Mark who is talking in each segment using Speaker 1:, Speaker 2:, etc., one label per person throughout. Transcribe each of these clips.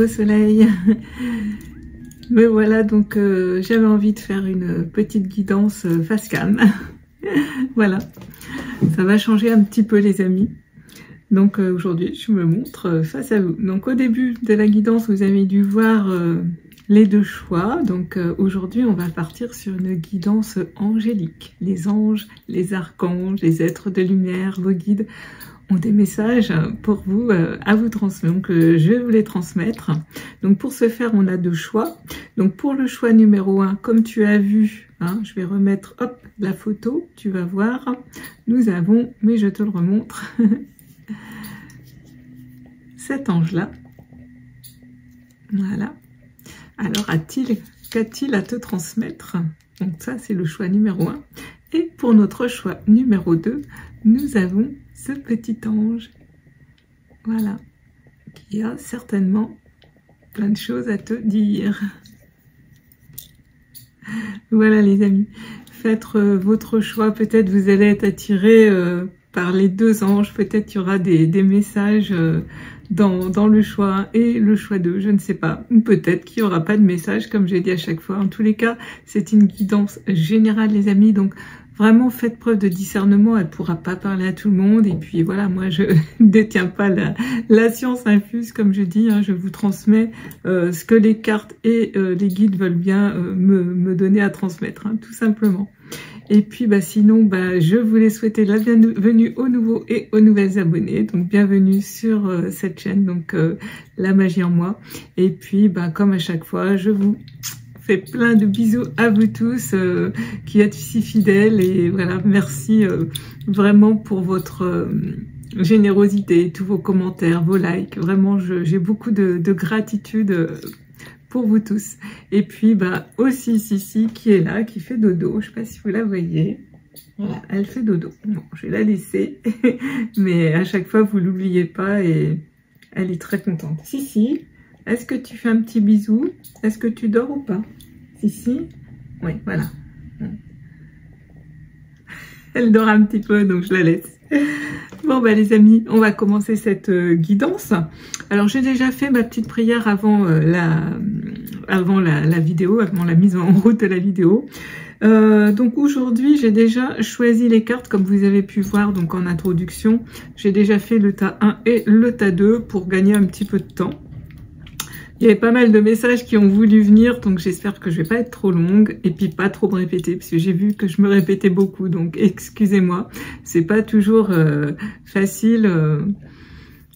Speaker 1: beau soleil. Mais voilà, donc j'avais envie de faire une petite guidance face cam. Voilà, ça va changer un petit peu les amis. Donc aujourd'hui, je me montre face à vous. Donc au début de la guidance, vous avez dû voir les deux choix. Donc aujourd'hui, on va partir sur une guidance angélique. Les anges, les archanges, les êtres de lumière, vos guides ont des messages pour vous à vous transmettre. Donc je vais vous les transmettre. Donc pour ce faire, on a deux choix. Donc pour le choix numéro 1, comme tu as vu, hein, je vais remettre hop la photo, tu vas voir. Nous avons, mais je te le remontre, cet ange-là. Voilà. Alors, qu'a-t-il à te transmettre? Donc ça, c'est le choix numéro 1. Et pour notre choix numéro 2, nous avons ce petit ange. Voilà. Qui a certainement plein de choses à te dire. Voilà les amis. Faites votre choix. Peut-être vous allez être attirés par les deux anges. Peut-être qu'il y aura des messages dans le choix 1 et le choix 2, je ne sais pas. Ou peut-être qu'il n'y aura pas de message, comme j'ai dit à chaque fois. En tous les cas, c'est une guidance générale, les amis. Donc, vraiment, faites preuve de discernement. Elle ne pourra pas parler à tout le monde. Et puis, voilà, moi, je ne détiens pas la science infuse, comme je dis. Hein, je vous transmets ce que les cartes et les guides veulent bien me donner à transmettre, hein, tout simplement. Et puis sinon, je voulais souhaiter la bienvenue aux nouveaux et aux nouvelles abonnés. Donc bienvenue sur cette chaîne, donc La Magie en Moi. Et puis comme à chaque fois, je vous fais plein de bisous à vous tous qui êtes si fidèles. Et voilà, merci vraiment pour votre générosité, tous vos commentaires, vos likes. Vraiment, j'ai beaucoup de gratitude pour vous tous. Et puis aussi Sissi qui est là, qui fait dodo. Je sais pas si vous la voyez. Voilà, elle fait dodo. Bon, je vais la laisser. Mais à chaque fois, vous l'oubliez pas et elle est très contente. Sissi, est-ce que tu fais un petit bisou? Est-ce que tu dors ou pas? Sissi? Oui, voilà. Elle dort un petit peu, donc je la laisse. Bon les amis, on va commencer cette guidance. Alors j'ai déjà fait ma petite prière avant la vidéo, avant la mise en route de la vidéo. Donc aujourd'hui j'ai déjà choisi les cartes comme vous avez pu voir donc en introduction. J'ai déjà fait le tas 1 et le tas 2 pour gagner un petit peu de temps. Il y avait pas mal de messages qui ont voulu venir, donc j'espère que je vais pas être trop longue et puis pas trop me répéter, parce que j'ai vu que je me répétais beaucoup, donc excusez-moi. C'est pas toujours facile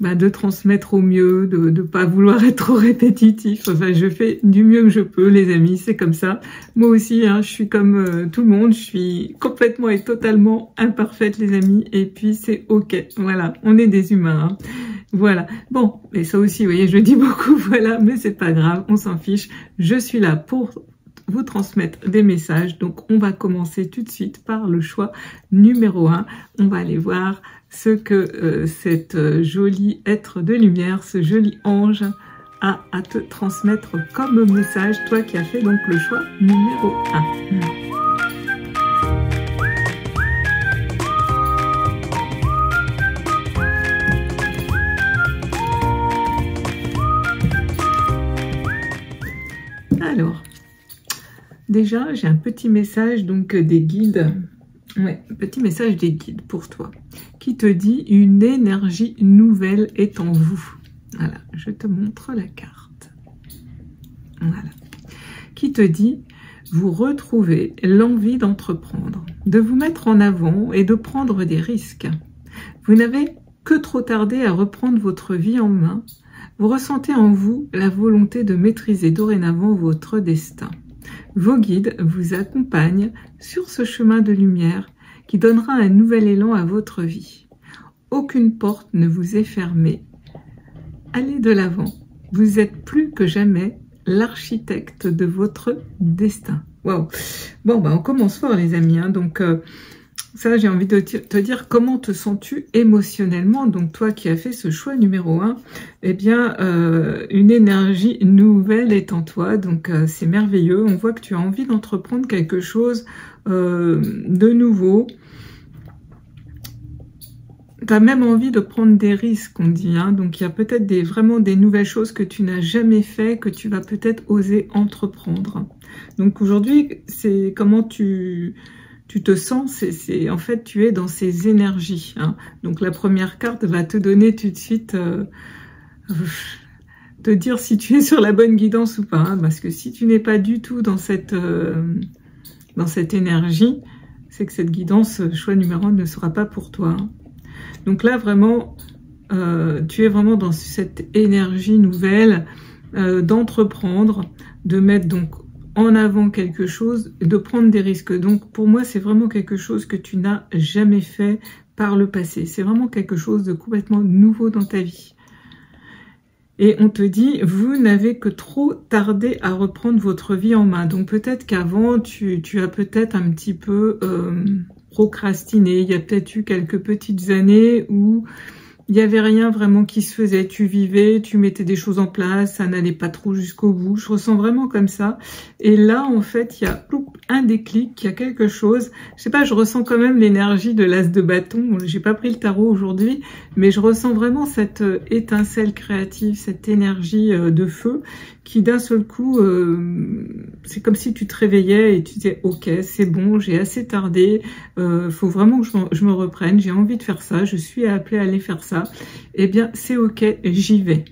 Speaker 1: de transmettre au mieux, de pas vouloir être trop répétitif. Enfin, je fais du mieux que je peux, les amis, c'est comme ça. Moi aussi, hein, je suis comme tout le monde, je suis complètement et totalement imparfaite, les amis, et puis c'est ok. Voilà, on est des humains, hein. Voilà, bon, et ça aussi, vous voyez, je dis beaucoup, voilà, mais c'est pas grave, on s'en fiche. Je suis là pour vous transmettre des messages, donc on va commencer tout de suite par le choix numéro 1. On va aller voir ce que cette jolie être de lumière, ce joli ange a à te transmettre comme message, toi qui as fait donc le choix numéro 1. Alors, déjà, j'ai un petit message donc des guides. Ouais, petit message des guides pour toi, qui te dit une énergie nouvelle est en vous. Voilà, je te montre la carte. Voilà, qui te dit vous retrouvez l'envie d'entreprendre, de vous mettre en avant et de prendre des risques. Vous n'avez que trop tardé à reprendre votre vie en main. Vous ressentez en vous la volonté de maîtriser dorénavant votre destin. Vos guides vous accompagnent sur ce chemin de lumière qui donnera un nouvel élan à votre vie. Aucune porte ne vous est fermée. Allez de l'avant. Vous êtes plus que jamais l'architecte de votre destin. Waouh. Bon, on commence fort, les amis. Hein. Donc, ça, j'ai envie de te dire comment te sens-tu émotionnellement. Donc, toi qui as fait ce choix numéro 1, eh bien, une énergie nouvelle est en toi. Donc, c'est merveilleux. On voit que tu as envie d'entreprendre quelque chose de nouveau. tu as même envie de prendre des risques, on dit. Hein. Donc, il y a peut-être vraiment des nouvelles choses que tu n'as jamais fait, que tu vas peut-être oser entreprendre. Donc, aujourd'hui, c'est comment tu te sens. En fait, tu es dans ces énergies. Hein. Donc, la première carte va te donner tout de suite... te dire si tu es sur la bonne guidance ou pas. Hein, parce que si tu n'es pas du tout dans cette énergie, c'est que cette guidance, choix numéro 1, ne sera pas pour toi. Hein. Donc là, vraiment, tu es vraiment dans cette énergie nouvelle d'entreprendre, de mettre donc en avant quelque chose, de prendre des risques. Donc pour moi, c'est vraiment quelque chose que tu n'as jamais fait par le passé. C'est vraiment quelque chose de complètement nouveau dans ta vie. Et on te dit, vous n'avez que trop tardé à reprendre votre vie en main. Donc peut-être qu'avant, tu as peut-être un petit peu procrastiné. Il y a peut-être eu quelques petites années où il n'y avait rien vraiment qui se faisait. Tu vivais, tu mettais des choses en place, ça n'allait pas trop jusqu'au bout. Je ressens vraiment comme ça. Et là, en fait, il y a un déclic, il y a quelque chose. Je sais pas, je ressens quand même l'énergie de l'as de bâton. J'ai pas pris le tarot aujourd'hui, mais je ressens vraiment cette étincelle créative, cette énergie de feu qui d'un seul coup, c'est comme si tu te réveillais et tu disais, ok, c'est bon, j'ai assez tardé, faut vraiment que je me reprenne, j'ai envie de faire ça, je suis appelée à aller faire ça. Eh bien, c'est ok, j'y vais.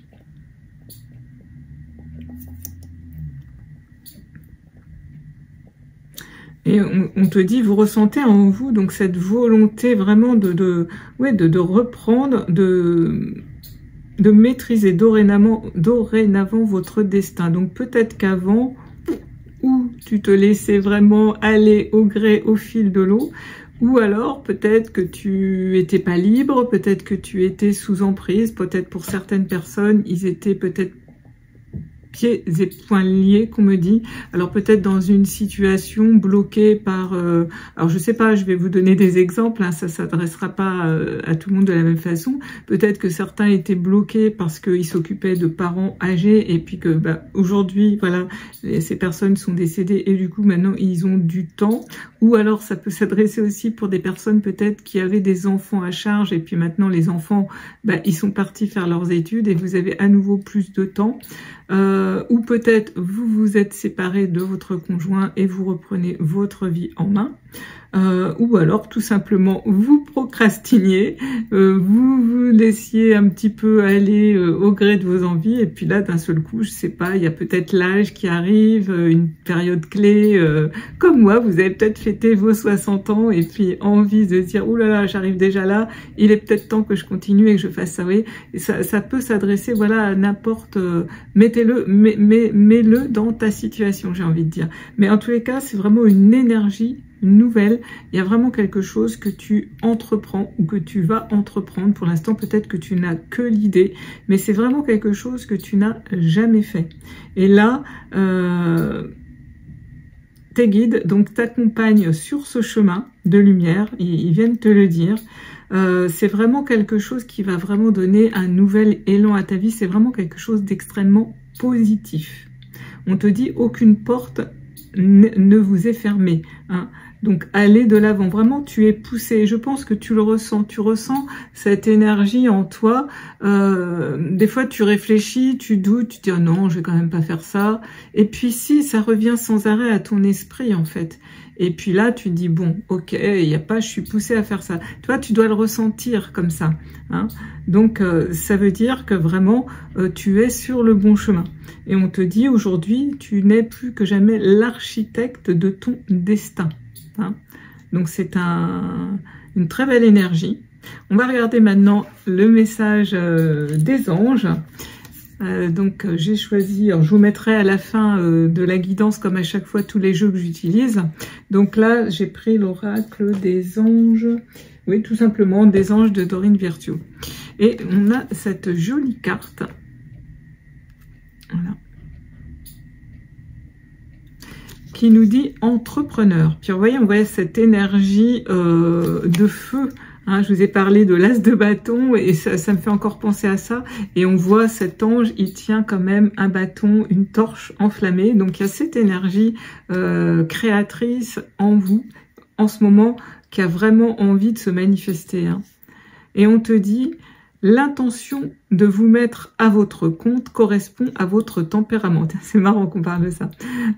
Speaker 1: Et on te dit, vous ressentez en vous donc cette volonté vraiment de reprendre, de maîtriser dorénavant votre destin. Donc peut-être qu'avant, où tu te laissais vraiment aller au gré, au fil de l'eau, ou alors peut-être que tu étais pas libre, peut-être que tu étais sous emprise, peut-être pour certaines personnes, ils étaient peut-être pieds et poings liés, qu'on me dit. Alors peut-être dans une situation bloquée par... alors je sais pas, je vais vous donner des exemples, hein, ça s'adressera pas à tout le monde de la même façon. Peut-être que certains étaient bloqués parce qu'ils s'occupaient de parents âgés et puis que aujourd'hui, voilà, ces personnes sont décédées et du coup maintenant ils ont du temps. Ou alors ça peut s'adresser aussi pour des personnes peut-être qui avaient des enfants à charge et puis maintenant les enfants, ils sont partis faire leurs études et vous avez à nouveau plus de temps. Ou peut-être vous vous êtes séparés de votre conjoint et vous reprenez votre vie en main. Ou alors tout simplement vous procrastiniez, vous vous laissiez un petit peu aller au gré de vos envies et puis là d'un seul coup, je sais pas, il y a peut-être l'âge qui arrive, une période clé, comme moi, vous avez peut-être fêté vos 60 ans et puis envie de dire oh là là, j'arrive déjà là, il est peut-être temps que je continue et que je fasse ça, oui. Et ça peut s'adresser voilà à n'importe, mets-le dans ta situation, j'ai envie de dire. Mais en tous les cas, c'est vraiment une énergie nouvelle, il y a vraiment quelque chose que tu entreprends ou que tu vas entreprendre. Pour l'instant, peut-être que tu n'as que l'idée, mais c'est vraiment quelque chose que tu n'as jamais fait. Et là, tes guides donc t'accompagnent sur ce chemin de lumière, ils viennent te le dire. C'est vraiment quelque chose qui va vraiment donner un nouvel élan à ta vie, c'est vraiment quelque chose d'extrêmement positif. On te dit aucune porte ne vous est fermée, hein. Donc allez de l'avant, vraiment tu es poussé, je pense que tu le ressens, tu ressens cette énergie en toi. Des fois tu réfléchis, tu doutes, tu te dis oh non je vais quand même pas faire ça, et puis si ça revient sans arrêt à ton esprit en fait, et puis là tu te dis bon ok, il y a pas, je suis poussée à faire ça, toi tu dois le ressentir comme ça, hein. Donc ça veut dire que vraiment tu es sur le bon chemin, et on te dit aujourd'hui tu n'es plus que jamais l'architecte de ton destin. Hein. Donc c'est une très belle énergie. On va regarder maintenant le message des anges. Donc j'ai choisi, alors je vous mettrai à la fin de la guidance comme à chaque fois tous les jeux que j'utilise. Donc là j'ai pris l'oracle des anges, oui tout simplement des anges de Dorine Virtue. Et on a cette jolie carte. Voilà. Qui nous dit entrepreneur. Puis vous voyez, on voit cette énergie de feu. Hein, je vous ai parlé de l'as de bâton et ça me fait encore penser à ça. Et on voit cet ange, il tient quand même un bâton, une torche enflammée. Donc il y a cette énergie créatrice en vous, en ce moment, qui a vraiment envie de se manifester. Hein. Et on te dit, l'intention de vous mettre à votre compte correspond à votre tempérament. C'est marrant qu'on parle de ça.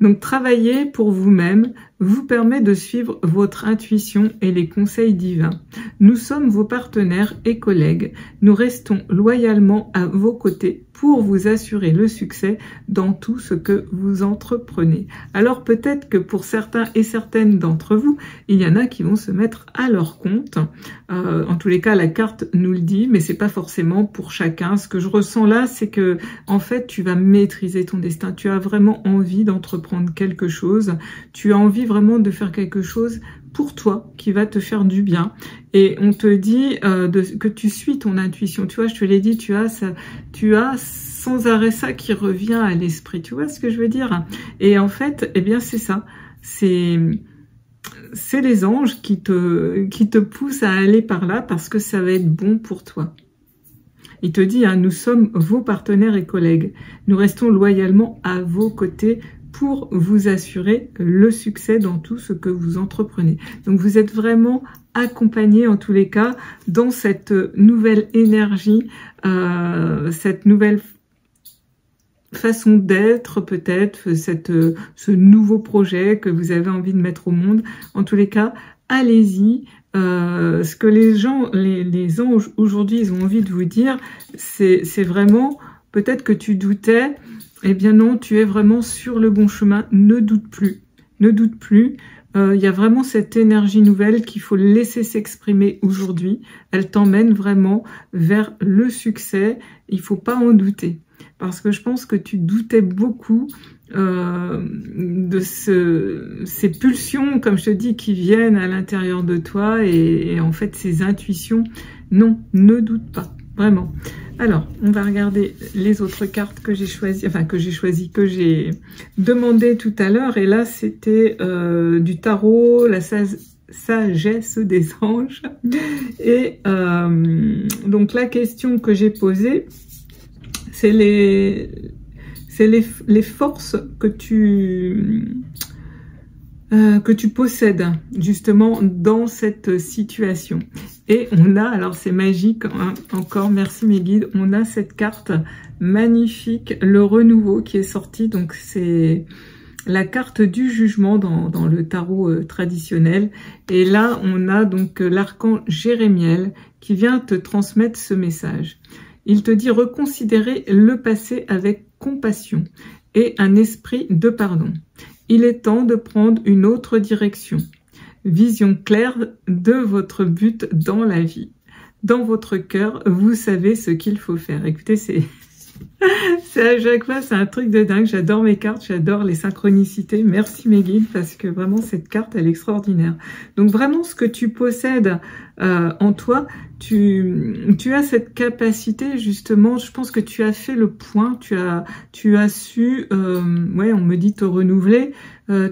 Speaker 1: Donc, travailler pour vous-même vous permet de suivre votre intuition et les conseils divins. Nous sommes vos partenaires et collègues. Nous restons loyalement à vos côtés pour vous assurer le succès dans tout ce que vous entreprenez. Alors, peut-être que pour certains et certaines d'entre vous, il y en a qui vont se mettre à leur compte. En tous les cas, la carte nous le dit, mais c'est pas forcément pour chacun. Ce que je ressens là, c'est que en fait, tu vas maîtriser ton destin. Tu as vraiment envie d'entreprendre quelque chose. Tu as envie vraiment de faire quelque chose pour toi qui va te faire du bien. Et on te dit que tu suis ton intuition. Tu vois, je te l'ai dit, tu as sans arrêt ça qui revient à l'esprit. Tu vois ce que je veux dire? Et en fait, eh bien, c'est ça. C'est les anges qui te poussent à aller par là parce que ça va être bon pour toi. Il te dit, hein, nous sommes vos partenaires et collègues. Nous restons loyalement à vos côtés pour vous assurer le succès dans tout ce que vous entreprenez. Donc, vous êtes vraiment accompagné, en tous les cas, dans cette nouvelle énergie, cette nouvelle façon d'être, peut-être, ce nouveau projet que vous avez envie de mettre au monde. En tous les cas, allez-y. Ce que les anges aujourd'hui, ils ont envie de vous dire, c'est vraiment, peut-être que tu doutais, eh bien non, tu es vraiment sur le bon chemin, ne doute plus, ne doute plus. Il y a vraiment cette énergie nouvelle qu'il faut laisser s'exprimer aujourd'hui. Elle t'emmène vraiment vers le succès, il faut pas en douter. Parce que je pense que tu doutais beaucoup de ces pulsions, comme je te dis, qui viennent à l'intérieur de toi et en fait ces intuitions. Non, ne doute pas, vraiment. Alors, on va regarder les autres cartes que j'ai choisies, enfin que j'ai demandé tout à l'heure. Et là, c'était du tarot, la sagesse des anges. Et donc la question que j'ai posée, c'est les forces que tu possèdes justement dans cette situation. Et on a, alors c'est magique, hein, encore merci mes guides, on a cette carte magnifique, le renouveau qui est sorti. Donc c'est la carte du jugement dans le tarot traditionnel. Et là on a donc l'archange Jérémiel qui vient te transmettre ce message. Il te dit reconsidérer le passé avec compassion et un esprit de pardon. Il est temps de prendre une autre direction. Vision claire de votre but dans la vie. Dans votre cœur, vous savez ce qu'il faut faire. Écoutez, c'est à chaque fois, c'est un truc de dingue. J'adore mes cartes, j'adore les synchronicités. Merci mes guides, parce que vraiment, cette carte, elle est extraordinaire. Donc vraiment, ce que tu possèdes en toi, tu as cette capacité, justement, je pense que tu as fait le point, tu as su, ouais, on me dit te renouveler,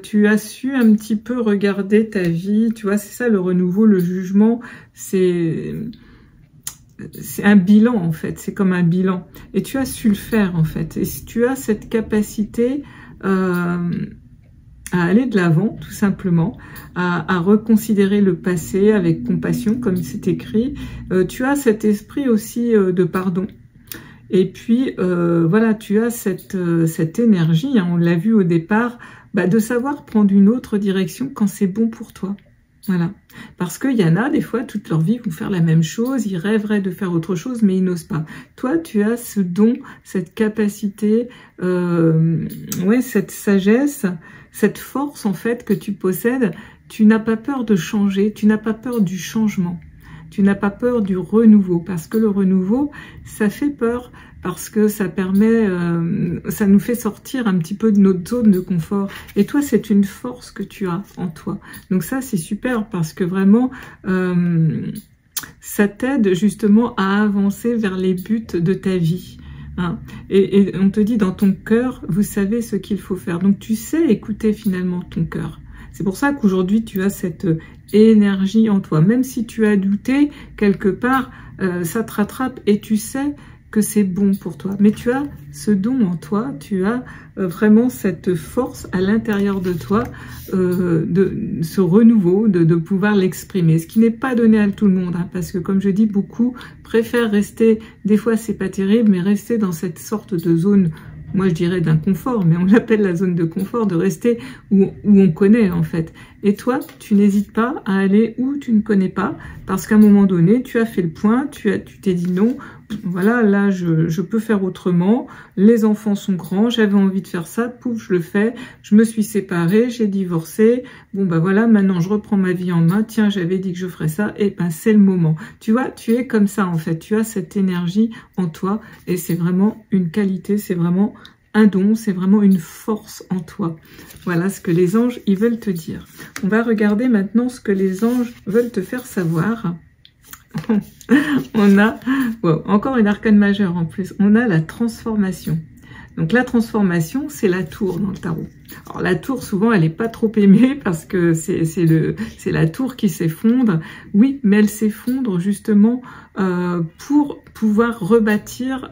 Speaker 1: tu as su un petit peu regarder ta vie, tu vois, c'est ça le renouveau, le jugement, c'est un bilan en fait, c'est comme un bilan. Et tu as su le faire en fait. Et tu as cette capacité à aller de l'avant, tout simplement, à reconsidérer le passé avec compassion, comme c'est écrit. Tu as cet esprit aussi de pardon. Et puis, voilà, tu as cette énergie, hein, on l'a vu au départ, bah, de savoir prendre une autre direction quand c'est bon pour toi. Voilà, parce qu'il y en a, des fois, toute leur vie, vont faire la même chose, ils rêveraient de faire autre chose, mais ils n'osent pas. Toi, tu as ce don, cette capacité, ouais, cette sagesse, cette force, en fait, que tu possèdes. Tu n'as pas peur de changer, tu n'as pas peur du changement, tu n'as pas peur du renouveau, parce que le renouveau, ça fait peur, parce que ça permet, ça nous fait sortir un petit peu de notre zone de confort. Et toi, c'est une force que tu as en toi. Donc ça, c'est super parce que vraiment, ça t'aide justement à avancer vers les buts de ta vie. Hein. Et on te dit, dans ton cœur, vous savez ce qu'il faut faire. Donc tu sais écouter finalement ton cœur. C'est pour ça qu'aujourd'hui, tu as cette énergie en toi. Même si tu as douté, quelque part, ça te rattrape et tu sais que c'est bon pour toi. Mais tu as ce don en toi, tu as vraiment cette force à l'intérieur de toi, de ce renouveau, de pouvoir l'exprimer. Ce qui n'est pas donné à tout le monde, hein, parce que comme je dis, beaucoup préfèrent rester, des fois c'est pas terrible, mais rester dans cette sorte de zone, moi je dirais d'inconfort, mais on l'appelle la zone de confort, de rester où on connaît en fait. Et toi, tu n'hésites pas à aller où tu ne connais pas, parce qu'à un moment donné, tu as fait le point, tu t'es dit non, voilà, là je peux faire autrement, les enfants sont grands, j'avais envie de faire ça, pouf, je le fais, je me suis séparée, j'ai divorcé, bon bah voilà, maintenant je reprends ma vie en main, tiens, j'avais dit que je ferais ça, et ben c'est le moment. Tu vois, tu es comme ça en fait, tu as cette énergie en toi, et c'est vraiment une qualité, c'est vraiment un don, c'est vraiment une force en toi. Voilà ce que les anges, ils veulent te dire. On va regarder maintenant ce que les anges veulent te faire savoir. On a, wow, encore une arcane majeure en plus, on a la transformation. Donc la transformation, c'est la tour dans le tarot. Alors la tour, souvent, elle n'est pas trop aimée parce que c'est la tour qui s'effondre. Oui, mais elle s'effondre justement pour pouvoir rebâtir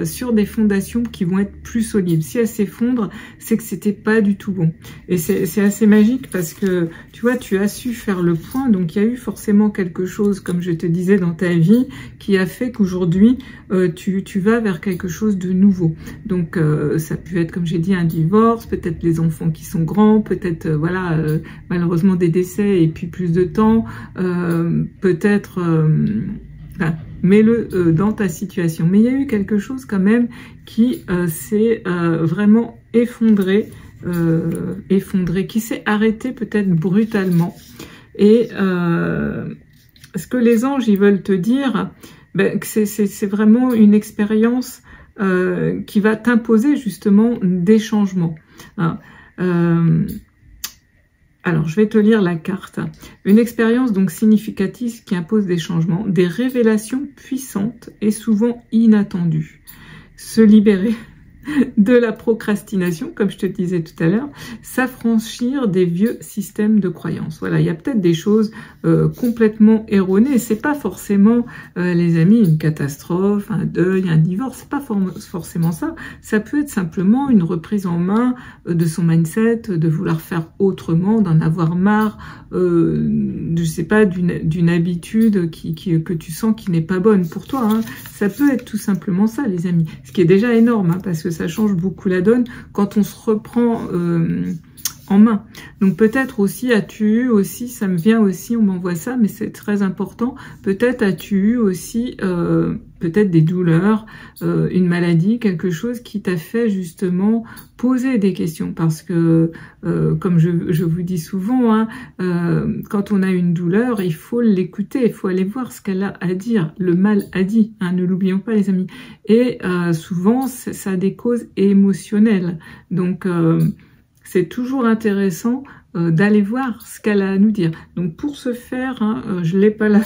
Speaker 1: sur des fondations qui vont être plus solides. Si elle s'effondre, c'est que c'était pas du tout bon. Et c'est assez magique parce que, tu vois, tu as su faire le point. Donc il y a eu forcément quelque chose, comme je te disais, dans ta vie qui a fait qu'aujourd'hui, tu vas vers quelque chose de nouveau. Donc ça peut être, comme j'ai dit, un divorce, peut-être les enfants qui sont grands, peut-être voilà malheureusement des décès et puis plus de temps, peut-être enfin, mets-le dans ta situation. Mais il y a eu quelque chose quand même qui s'est vraiment effondré, qui s'est arrêté peut-être brutalement. Et ce que les anges ils veulent te dire, ben, c'est vraiment une expérience qui va t'imposer justement des changements. Hein. Alors, je vais te lire la carte. Une expérience donc significative qui impose des changements, des révélations puissantes et souvent inattendues. Se libérer de la procrastination, comme je te disais tout à l'heure, s'affranchir des vieux systèmes de croyances. Voilà, il y a peut-être des choses complètement erronées. C'est pas forcément, les amis, une catastrophe, un deuil, un divorce. C'est pas forcément ça. Ça peut être simplement une reprise en main de son mindset, de vouloir faire autrement, d'en avoir marre, je sais pas, d'une habitude que tu sens qui n'est pas bonne pour toi. Hein. Ça peut être tout simplement ça, les amis. Ce qui est déjà énorme, hein, parce que ça change beaucoup la donne quand on se reprend en main. Donc peut-être aussi as-tu eu aussi, ça me vient aussi, on m'envoie ça, mais c'est très important, peut-être as-tu eu aussi peut-être des douleurs, une maladie, quelque chose qui t'a fait justement poser des questions, parce que comme je vous dis souvent, hein, quand on a une douleur, il faut l'écouter, il faut aller voir ce qu'elle a à dire, le mal a dit, hein, ne l'oublions pas les amis, et souvent ça a des causes émotionnelles, donc c'est toujours intéressant d'aller voir ce qu'elle a à nous dire. Donc pour ce faire, hein, je l'ai pas là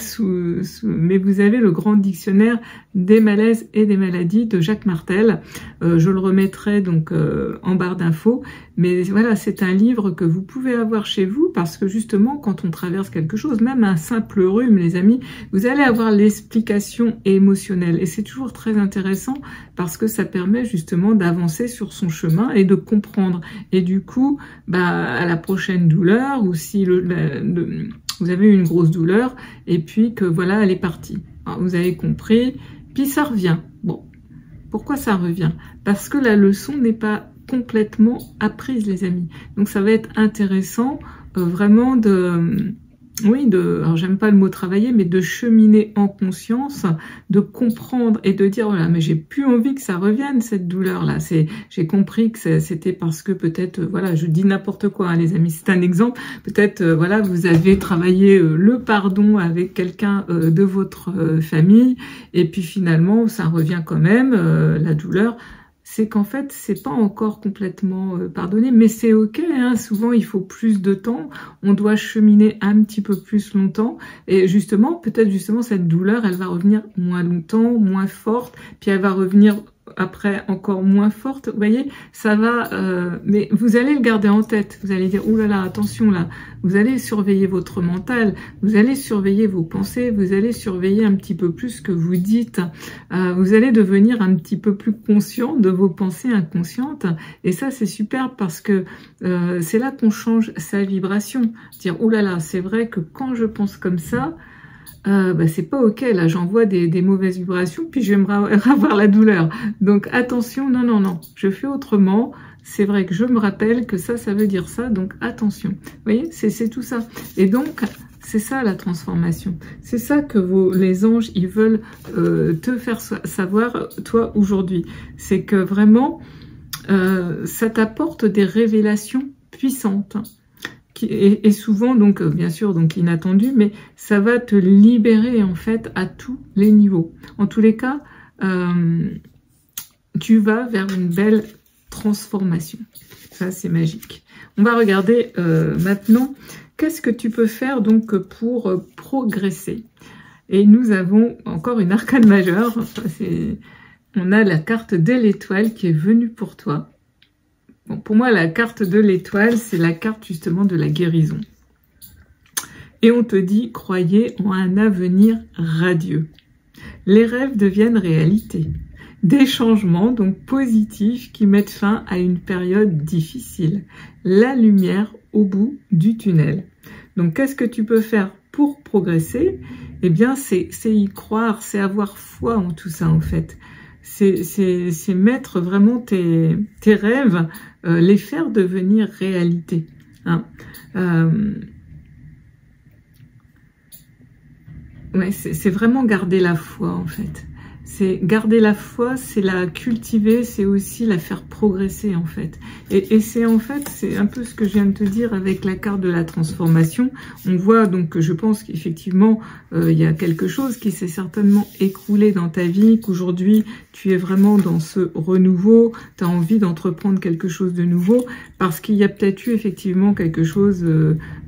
Speaker 1: mais vous avez le grand dictionnaire des malaises et des maladies de Jacques Martel. Je le remettrai donc en barre d'infos. Mais voilà, c'est un livre que vous pouvez avoir chez vous parce que justement, quand on traverse quelque chose, même un simple rhume, les amis, vous allez avoir l'explication émotionnelle. Et c'est toujours très intéressant parce que ça permet justement d'avancer sur son chemin et de comprendre. Et du coup, bah, à la prochaine douleur, ou si vous avez eu une grosse douleur, et puis que voilà, elle est partie. Alors, vous avez compris, puis ça revient. Bon, pourquoi ça revient? Parce que la leçon n'est pas complètement apprise, les amis. Donc ça va être intéressant vraiment alors j'aime pas le mot travailler, mais de cheminer en conscience, de comprendre et de dire voilà, mais j'ai plus envie que ça revienne cette douleur là. J'ai compris que c'était parce que peut-être voilà, je dis n'importe quoi, hein, les amis, c'est un exemple. Peut-être voilà, vous avez travaillé le pardon avec quelqu'un de votre famille et puis finalement ça revient quand même la douleur. C'est qu'en fait, c'est pas encore complètement pardonné, mais c'est ok, hein, souvent il faut plus de temps, on doit cheminer un petit peu plus longtemps, et justement, peut-être justement cette douleur, elle va revenir moins longtemps, moins forte, puis elle va revenir après encore moins forte, vous voyez, ça va, mais vous allez le garder en tête, vous allez dire, ouh là là, attention là, vous allez surveiller votre mental, vous allez surveiller vos pensées, vous allez surveiller un petit peu plus ce que vous dites, vous allez devenir un petit peu plus conscient de vos pensées inconscientes, et ça c'est super parce que c'est là qu'on change sa vibration, dire, ouh là là, c'est vrai que quand je pense comme ça, bah, c'est pas ok, là j'envoie des mauvaises vibrations, puis je vais me avoir la douleur. Donc attention, non, non, non, je fais autrement, c'est vrai que je me rappelle que ça veut dire ça, donc attention. Vous voyez, c'est tout ça. Et donc, c'est ça la transformation. C'est ça que les anges, ils veulent te faire savoir, toi, aujourd'hui. C'est que vraiment, ça t'apporte des révélations puissantes. Et souvent, donc bien sûr, donc inattendu, mais ça va te libérer en fait à tous les niveaux. En tous les cas, tu vas vers une belle transformation. Ça, c'est magique. On va regarder maintenant, qu'est-ce que tu peux faire donc pour progresser. Et nous avons encore une arcane majeure. On a la carte de l'étoile qui est venue pour toi. Bon, pour moi, la carte de l'étoile, c'est la carte justement de la guérison. Et on te dit, croyez en un avenir radieux. Les rêves deviennent réalité. Des changements donc positifs qui mettent fin à une période difficile. La lumière au bout du tunnel. Donc, qu'est-ce que tu peux faire pour progresser? Eh bien, c'est y croire, c'est avoir foi en tout ça en fait. C'est mettre vraiment tes rêves, les faire devenir réalité. Hein. Ouais, c'est vraiment garder la foi en fait. C'est garder la foi, c'est la cultiver, c'est aussi la faire progresser en fait. Et c'est en fait, c'est un peu ce que je viens de te dire avec la carte de la transformation. On voit donc que je pense qu'effectivement, il y a quelque chose qui s'est certainement écroulé dans ta vie, qu'aujourd'hui tu es vraiment dans ce renouveau, tu as envie d'entreprendre quelque chose de nouveau, parce qu'il y a peut-être eu effectivement quelque chose,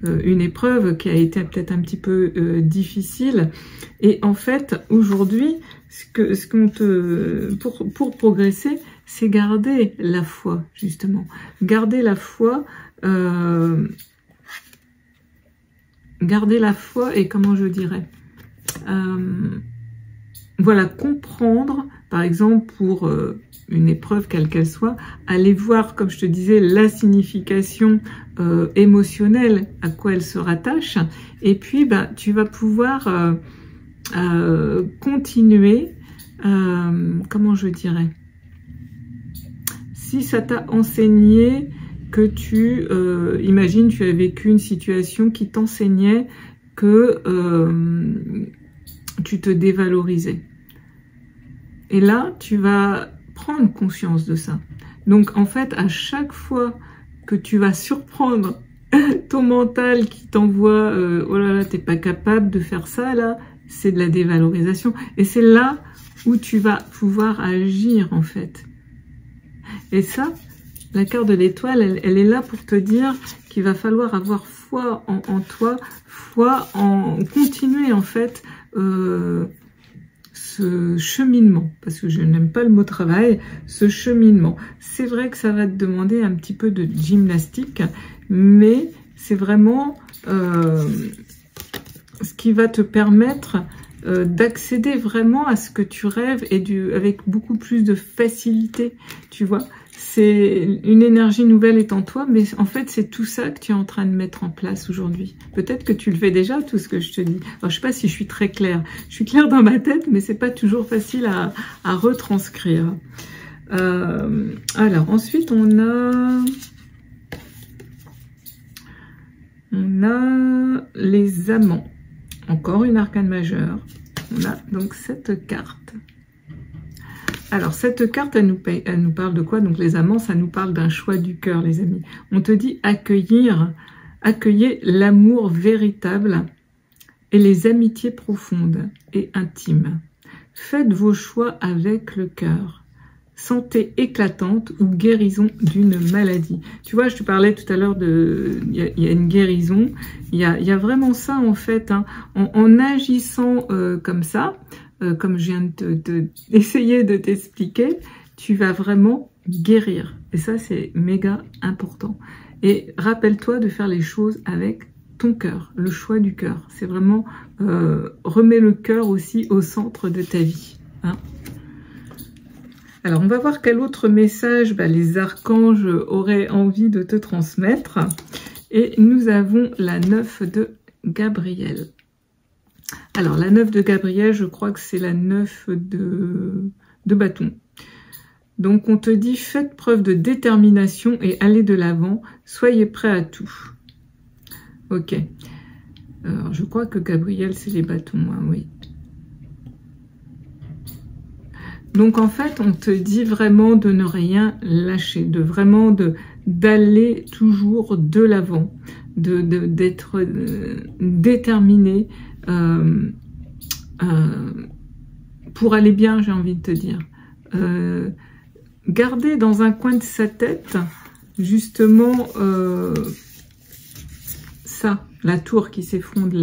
Speaker 1: une épreuve qui a été peut-être un petit peu difficile. Et en fait, aujourd'hui, pour progresser, c'est garder la foi, justement. Garder la foi, et comment je dirais, voilà, comprendre, par exemple, pour une épreuve quelle qu'elle soit, aller voir, comme je te disais, la signification émotionnelle à quoi elle se rattache, et puis bah, tu vas pouvoir continuer, comment je dirais, si ça t'a enseigné que imagine tu as vécu une situation qui t'enseignait que tu te dévalorisais. Et là, tu vas prendre conscience de ça. Donc en fait, à chaque fois que tu vas surprendre ton mental qui t'envoie oh là là, t'es pas capable de faire ça là, c'est de la dévalorisation. Et c'est là où tu vas pouvoir agir en fait. Et ça, la carte de l'étoile, elle est là pour te dire qu'il va falloir avoir foi en toi, foi en continuer en fait ce cheminement, parce que je n'aime pas le mot travail, ce cheminement. C'est vrai que ça va te demander un petit peu de gymnastique, mais c'est vraiment ce qui va te permettre d'accéder vraiment à ce que tu rêves et avec beaucoup plus de facilité, tu vois. C'est une énergie nouvelle est en toi, mais en fait, c'est tout ça que tu es en train de mettre en place aujourd'hui. Peut-être que tu le fais déjà, tout ce que je te dis. Alors, je sais pas si je suis très claire. Je suis claire dans ma tête, mais c'est pas toujours facile à retranscrire. Alors, ensuite, on a les amants. Encore une arcane majeure. On a donc cette carte. Alors, cette carte, elle nous parle de quoi? Donc, les amants, ça nous parle d'un choix du cœur, les amis. On te dit accueillez l'amour véritable et les amitiés profondes et intimes. Faites vos choix avec le cœur. Santé éclatante ou guérison d'une maladie. Tu vois, je te parlais tout à l'heure il y a une guérison. Il y a vraiment ça, en fait, hein, en agissant comme ça, comme je viens d'essayer de t'expliquer, tu vas vraiment guérir. Et ça, c'est méga important. Et rappelle-toi de faire les choses avec ton cœur, le choix du cœur. C'est vraiment, remets le cœur aussi au centre de ta vie. Hein. Alors, on va voir quel autre message les archanges auraient envie de te transmettre. Et nous avons la 9 de Gabriel. Alors, la 9 de Gabriel, je crois que c'est la 9 de bâton. Donc, on te dit, faites preuve de détermination et allez de l'avant. Soyez prêts à tout. Ok. Alors, je crois que Gabriel, c'est les bâtons, hein, oui. Donc, en fait, on te dit vraiment de ne rien lâcher, de vraiment d'aller toujours de l'avant, d'être déterminé pour aller bien, j'ai envie de te dire. Garder dans un coin de sa tête, justement, ça, la tour qui s'effondre,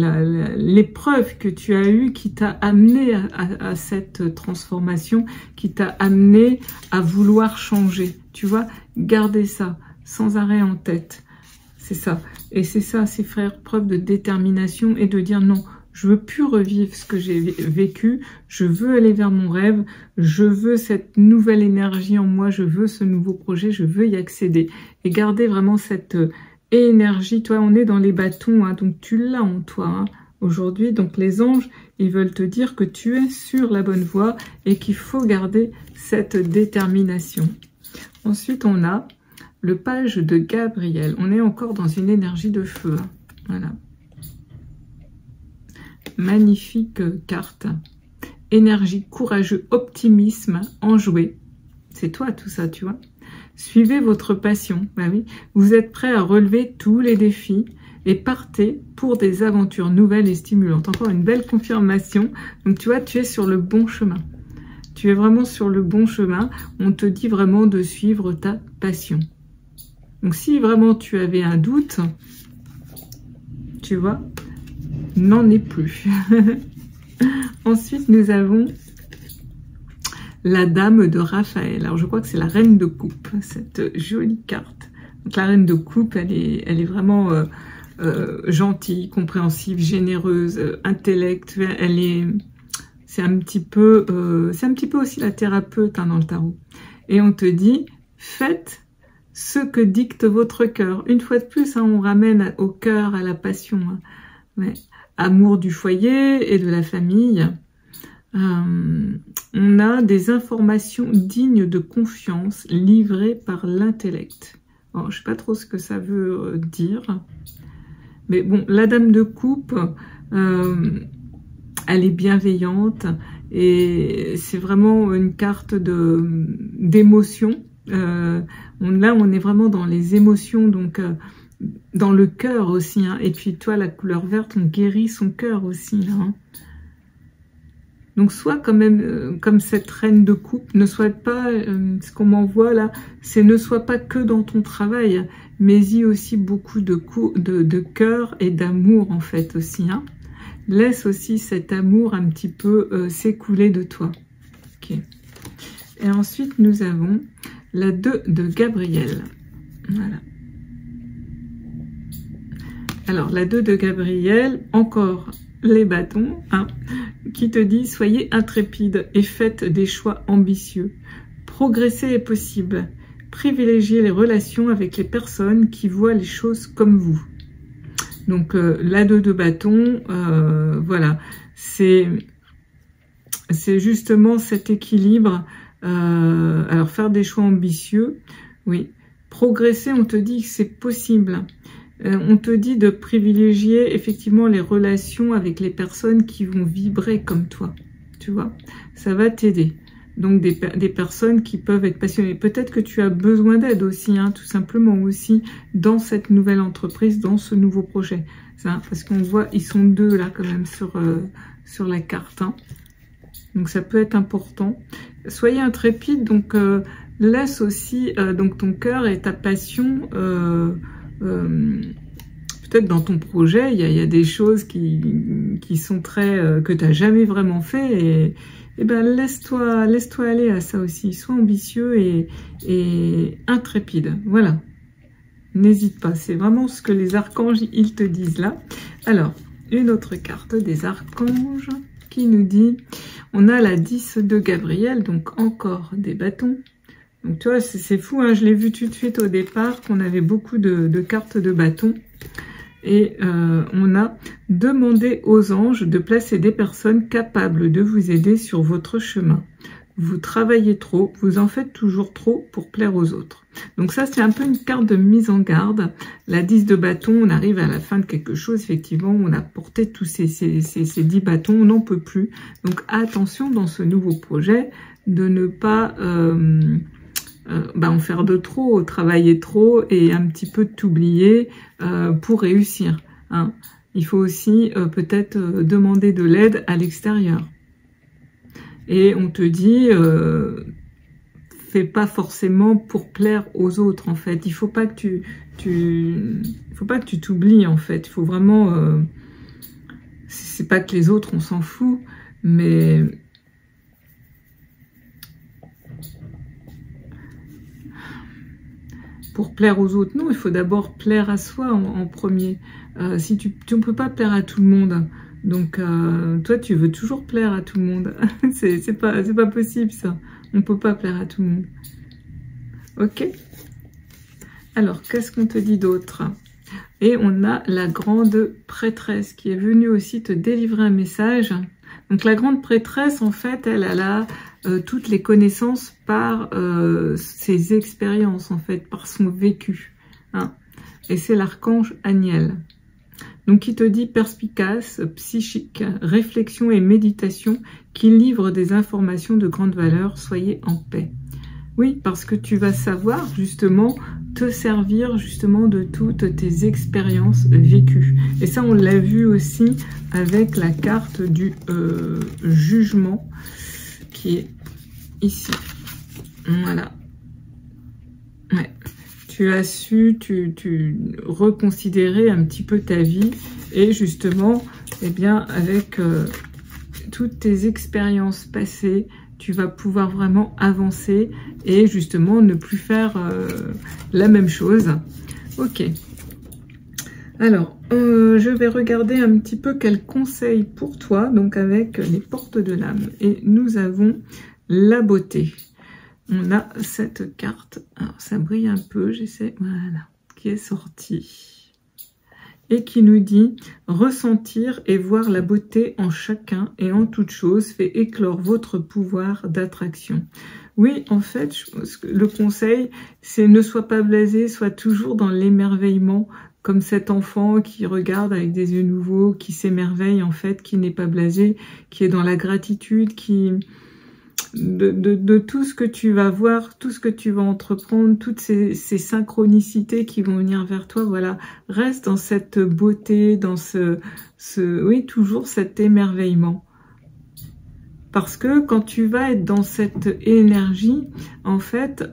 Speaker 1: l'épreuve que tu as eue qui t'a amené à cette transformation, qui t'a amené à vouloir changer. Tu vois, garder ça sans arrêt en tête. C'est ça. Et c'est ça, c'est faire preuve de détermination et de dire non, je veux plus revivre ce que j'ai vécu, je veux aller vers mon rêve, je veux cette nouvelle énergie en moi, je veux ce nouveau projet, je veux y accéder. Et garder vraiment cette énergie. Toi, on est dans les bâtons, hein, donc tu l'as en toi hein, aujourd'hui. Donc les anges, ils veulent te dire que tu es sur la bonne voie et qu'il faut garder cette détermination. Ensuite, on a le page de Gabriel. On est encore dans une énergie de feu. Hein. Voilà. Magnifique carte. Énergie, courageux, optimisme, enjoué. C'est toi tout ça, tu vois. Suivez votre passion. Ben oui. Vous êtes prêt à relever tous les défis et partez pour des aventures nouvelles et stimulantes. Encore une belle confirmation. Donc tu vois, tu es sur le bon chemin. Tu es vraiment sur le bon chemin. On te dit vraiment de suivre ta passion. Donc si vraiment tu avais un doute, tu vois, n'en est plus. Ensuite, nous avons la dame de Raphaël. Alors, je crois que c'est la reine de coupe, cette jolie carte. Donc, la reine de coupe, elle est vraiment gentille, compréhensive, généreuse, intellectuelle. C'est un petit peu aussi la thérapeute hein, dans le tarot. Et on te dit, faites ce que dicte votre cœur. Une fois de plus, hein, on ramène au cœur, à la passion. Hein. Ouais. Amour du foyer et de la famille. On a des informations dignes de confiance livrées par l'intellect. Je ne sais pas trop ce que ça veut dire. Mais bon, la dame de coupe, elle est bienveillante et c'est vraiment une carte d'émotion. Là, on est vraiment dans les émotions, donc dans le cœur aussi. Hein. Et puis toi, la couleur verte, on guérit son cœur aussi. Là, hein. Donc sois quand même comme cette reine de coupe, ne sois pas, ce qu'on m'envoie là, c'est ne sois pas que dans ton travail, mais y aussi beaucoup de cœur et d'amour en fait aussi. Hein. Laisse aussi cet amour un petit peu s'écouler de toi. Okay. Et ensuite, nous avons la 2 de Gabriel. Voilà. Alors, la 2 de Gabriel, encore les bâtons, hein, qui te dit « Soyez intrépide et faites des choix ambitieux. Progresser est possible. Privilégiez les relations avec les personnes qui voient les choses comme vous. » Donc, la 2 de bâton, voilà, c'est justement cet équilibre. Alors, faire des choix ambitieux, oui. Progresser, on te dit que c'est possible. On te dit de privilégier effectivement les relations avec les personnes qui vont vibrer comme toi, tu vois. Ça va t'aider. Donc des personnes qui peuvent être passionnées. Peut-être que tu as besoin d'aide aussi, hein, tout simplement aussi, dans cette nouvelle entreprise, dans ce nouveau projet. Ça, parce qu'on voit, ils sont 2 là quand même sur la carte. Hein. Donc ça peut être important. Soyez intrépide, donc laisse aussi donc ton cœur et ta passion... peut-être dans ton projet, il y a des choses qui sont très que tu n'as jamais vraiment fait eh ben laisse-toi aller à ça aussi. Sois ambitieux et intrépide. Voilà. N'hésite pas. C'est vraiment ce que les archanges, ils te disent là. Alors, une autre carte des archanges qui nous dit, on a la 10 de Gabriel, donc encore des bâtons. Donc tu vois, c'est fou, hein, je l'ai vu tout de suite au départ qu'on avait beaucoup de cartes de bâtons. Et on a demandé aux anges de placer des personnes capables de vous aider sur votre chemin. Vous travaillez trop, vous en faites toujours trop pour plaire aux autres. Donc ça, c'est un peu une carte de mise en garde. La 10 de bâton, on arrive à la fin de quelque chose. Effectivement, on a porté tous ces 10 bâtons, on n'en peut plus. Donc attention dans ce nouveau projet de ne pas en faire de trop, travailler trop et un petit peu t'oublier pour réussir. Hein. Il faut aussi peut-être demander de l'aide à l'extérieur. Et on te dit, fais pas forcément pour plaire aux autres en fait. Il faut pas que tu t'oublies en fait. Il faut vraiment, c'est pas que les autres on s'en fout, mais pour plaire aux autres, non, il faut d'abord plaire à soi en premier. Si tu ne peux pas plaire à tout le monde. Donc, toi, tu veux toujours plaire à tout le monde. c'est pas possible, ça. On peut pas plaire à tout le monde. Ok. Alors, qu'est-ce qu'on te dit d'autre? Et on a la grande prêtresse qui est venue aussi te délivrer un message. Donc, la grande prêtresse, en fait, elle a toutes les connaissances par ses expériences, en fait, par son vécu. Hein. Et c'est l'archange Aniel. Donc, qui te dit perspicace, psychique, réflexion et méditation, qui livre des informations de grande valeur, soyez en paix. Oui, parce que tu vas savoir, justement, te servir, justement, de toutes tes expériences vécues. Et ça, on l'a vu aussi avec la carte du jugement, qui est ici. Voilà. Ouais. Tu as su reconsidérer un petit peu ta vie et justement, eh bien, avec toutes tes expériences passées, tu vas pouvoir vraiment avancer et justement ne plus faire la même chose. Ok. Alors, je vais regarder un petit peu quels conseils pour toi, donc avec les portes de l'âme. Et nous avons la beauté. On a cette carte, alors ça brille un peu, j'essaie, voilà, qui est sortie. Et qui nous dit « Ressentir et voir la beauté en chacun et en toute chose fait éclore votre pouvoir d'attraction. » Oui, en fait, le conseil, c'est ne sois pas blasé, sois toujours dans l'émerveillement, comme cet enfant qui regarde avec des yeux nouveaux, qui s'émerveille en fait, qui n'est pas blasé, qui est dans la gratitude, qui... De tout ce que tu vas voir, tout ce que tu vas entreprendre, toutes ces synchronicités qui vont venir vers toi, voilà, reste dans cette beauté, dans oui, toujours cet émerveillement. Parce que quand tu vas être dans cette énergie, en fait,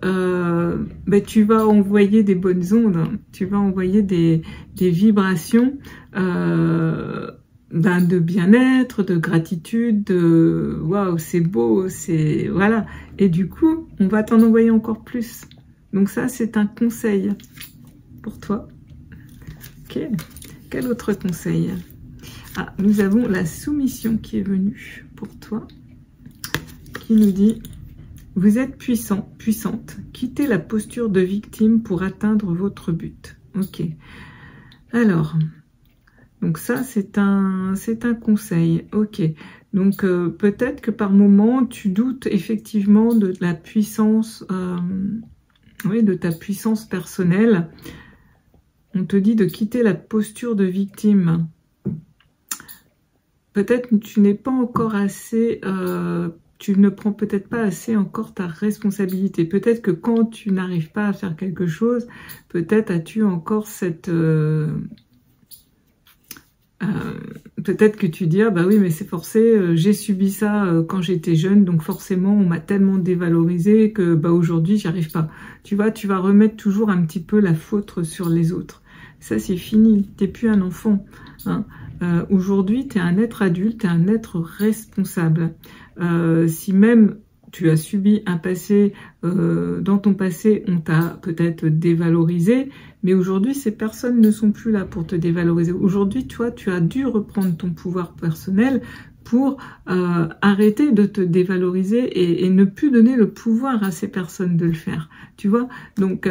Speaker 1: tu vas envoyer des bonnes ondes, tu vas envoyer des vibrations, de bien-être, de gratitude, de waouh, c'est beau, c'est voilà. Et du coup, on va t'en envoyer encore plus. Donc ça, c'est un conseil pour toi. Ok. Quel autre conseil? Ah, nous avons la soumission qui est venue pour toi, qui nous dit vous êtes puissant, puissante. Quittez la posture de victime pour atteindre votre but. Ok. Alors. Donc ça, c'est un conseil. Ok. Donc peut-être que par moment, tu doutes effectivement de la puissance, oui, de ta puissance personnelle. On te dit de quitter la posture de victime. Peut-être que tu n'es pas encore assez, tu ne prends peut-être pas assez encore ta responsabilité. Peut-être que quand tu n'arrives pas à faire quelque chose, peut-être as-tu encore cette... peut-être que tu dis, ah bah oui, mais c'est forcé, j'ai subi ça quand j'étais jeune, donc forcément, on m'a tellement dévalorisé que bah aujourd'hui, j'y arrive pas. Tu vois, tu vas remettre toujours un petit peu la faute sur les autres. Ça, c'est fini, t'es plus un enfant. Hein. Aujourd'hui, tu es un être adulte, tu es un être responsable. si même tu as subi un passé, dans ton passé, on t'a peut-être dévalorisé, mais aujourd'hui, ces personnes ne sont plus là pour te dévaloriser. Aujourd'hui, toi, tu as dû reprendre ton pouvoir personnel pour arrêter de te dévaloriser et ne plus donner le pouvoir à ces personnes de le faire. Tu vois? Donc,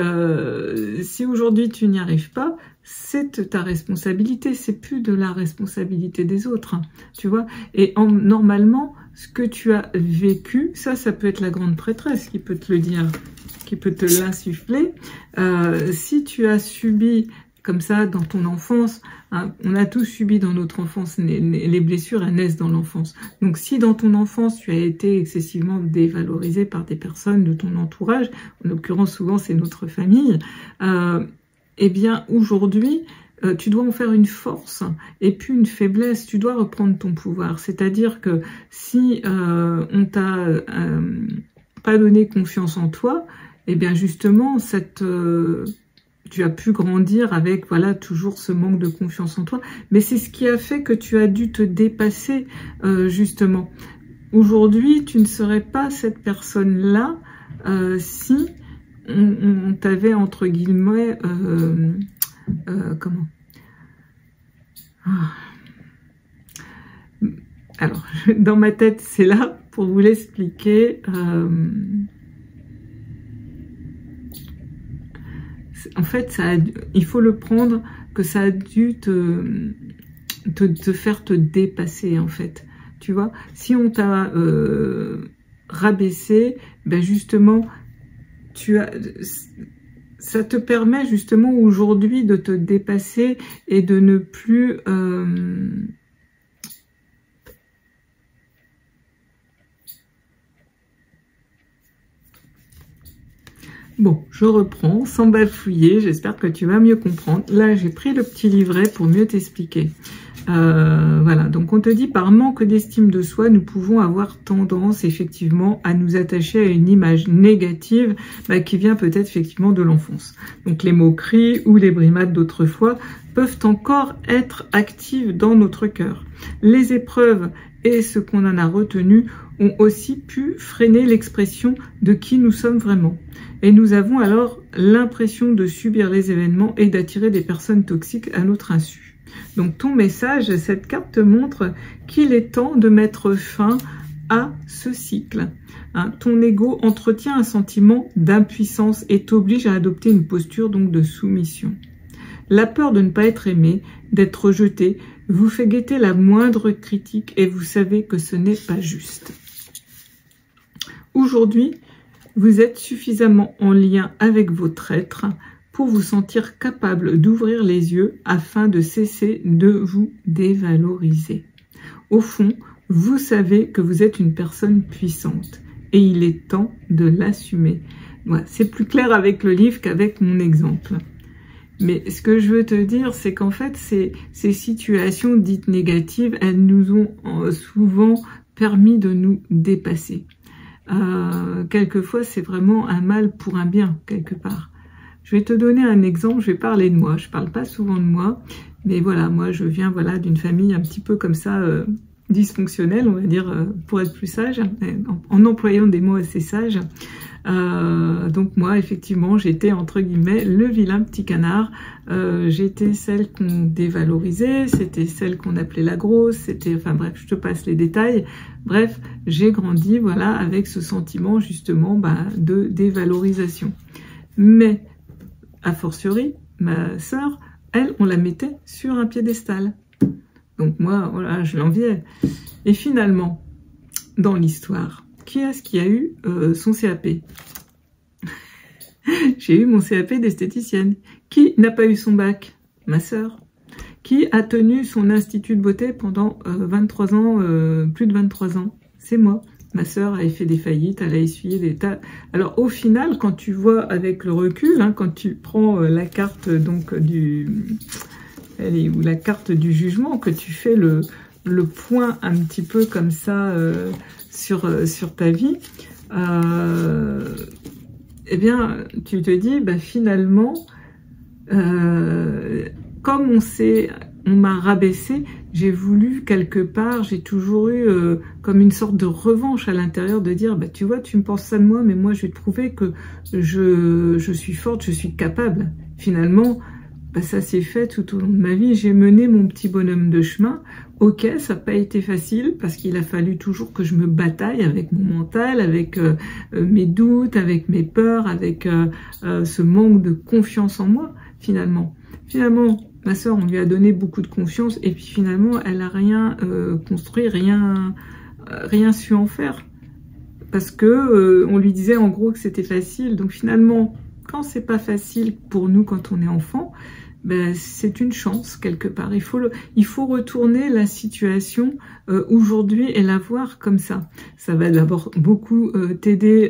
Speaker 1: si aujourd'hui tu n'y arrives pas, c'est ta responsabilité, c'est plus de la responsabilité des autres. Hein, tu vois? Et normalement, ce que tu as vécu, ça peut être la grande prêtresse qui peut te le dire, qui peut te l'insuffler. Si tu as subi comme ça dans ton enfance, hein, on a tous subi dans notre enfance, les blessures, elles naissent dans l'enfance. Donc si dans ton enfance, tu as été excessivement dévalorisé par des personnes de ton entourage, en l'occurrence souvent c'est notre famille, eh bien aujourd'hui, tu dois en faire une force et puis une faiblesse, tu dois reprendre ton pouvoir. C'est-à-dire que si on t'a pas donné confiance en toi, eh bien justement, tu as pu grandir avec voilà toujours ce manque de confiance en toi. Mais c'est ce qui a fait que tu as dû te dépasser justement. Aujourd'hui, tu ne serais pas cette personne-là si on t'avait entre guillemets... comment alors, dans ma tête, c'est là pour vous l'expliquer. En fait, il faut le prendre que ça a dû te faire te dépasser, en fait. Tu vois, si on t'a rabaissé, ben justement, ça te permet justement aujourd'hui de te dépasser et de ne plus... Bon, je reprends sans bafouiller, j'espère que tu vas mieux comprendre. Là, j'ai pris le petit livret pour mieux t'expliquer. Voilà, donc on te dit par manque d'estime de soi, nous pouvons avoir tendance effectivement à nous attacher à une image négative qui vient peut-être effectivement de l'enfance. Donc les moqueries ou les brimades d'autrefois peuvent encore être actives dans notre cœur. Les épreuves et ce qu'on en a retenu ont aussi pu freiner l'expression de qui nous sommes vraiment. Et nous avons alors l'impression de subir les événements et d'attirer des personnes toxiques à notre insu. Donc ton message, cette carte te montre qu'il est temps de mettre fin à ce cycle. Hein, ton ego entretient un sentiment d'impuissance et t'oblige à adopter une posture donc de soumission. La peur de ne pas être aimé, d'être rejeté, vous fait guetter la moindre critique et vous savez que ce n'est pas juste. Aujourd'hui, vous êtes suffisamment en lien avec votre être pour vous sentir capable d'ouvrir les yeux afin de cesser de vous dévaloriser. Au fond, vous savez que vous êtes une personne puissante et il est temps de l'assumer. Voilà, c'est plus clair avec le livre qu'avec mon exemple. Mais ce que je veux te dire, c'est qu'en fait, ces situations dites négatives, elles nous ont souvent permis de nous dépasser. Quelquefois, c'est vraiment un mal pour un bien, quelque part. Je vais te donner un exemple, je vais parler de moi. Je parle pas souvent de moi, mais voilà, moi, je viens d'une famille un petit peu comme ça, dysfonctionnelle, on va dire, pour être plus sage, en employant des mots assez sages. Donc moi, effectivement, j'étais entre guillemets le vilain petit canard. J'étais celle qu'on dévalorisait, c'était celle qu'on appelait la grosse, c'était, enfin bref, je te passe les détails. Bref, j'ai grandi, voilà, avec ce sentiment justement de dévalorisation. Mais a fortiori, ma sœur, elle, on la mettait sur un piédestal. Donc moi, voilà, je l'enviais. Et finalement, dans l'histoire, qui est-ce qui a eu son CAP? J'ai eu mon CAP d'esthéticienne. Qui n'a pas eu son bac? Ma sœur. Qui a tenu son institut de beauté pendant 23 ans, plus de 23 ans? C'est moi. Ma sœur a fait des faillites, elle a essuyé des tas. Alors au final, quand tu vois avec le recul, hein, quand tu prends la carte donc la carte du jugement, que tu fais le point un petit peu comme ça sur ta vie, eh bien, tu te dis, finalement, comme on s'est on m'a rabaissé, j'ai voulu quelque part, j'ai toujours eu comme une sorte de revanche à l'intérieur de dire, bah tu vois, tu me penses ça de moi, mais moi je vais te prouver que je suis forte, je suis capable. Finalement, bah, ça s'est fait tout au long de ma vie, j'ai mené mon petit bonhomme de chemin. Ok, ça n'a pas été facile parce qu'il a fallu toujours que je me bataille avec mon mental, avec mes doutes, avec mes peurs, avec ce manque de confiance en moi, finalement. Finalement, ma sœur, on lui a donné beaucoup de confiance et puis finalement, elle n'a rien construit, rien su en faire. Parce que on lui disait en gros que c'était facile. Donc finalement, quand c'est pas facile pour nous quand on est enfant, ben, c'est une chance quelque part. Il faut retourner la situation aujourd'hui et la voir comme ça. Ça va d'abord beaucoup t'aider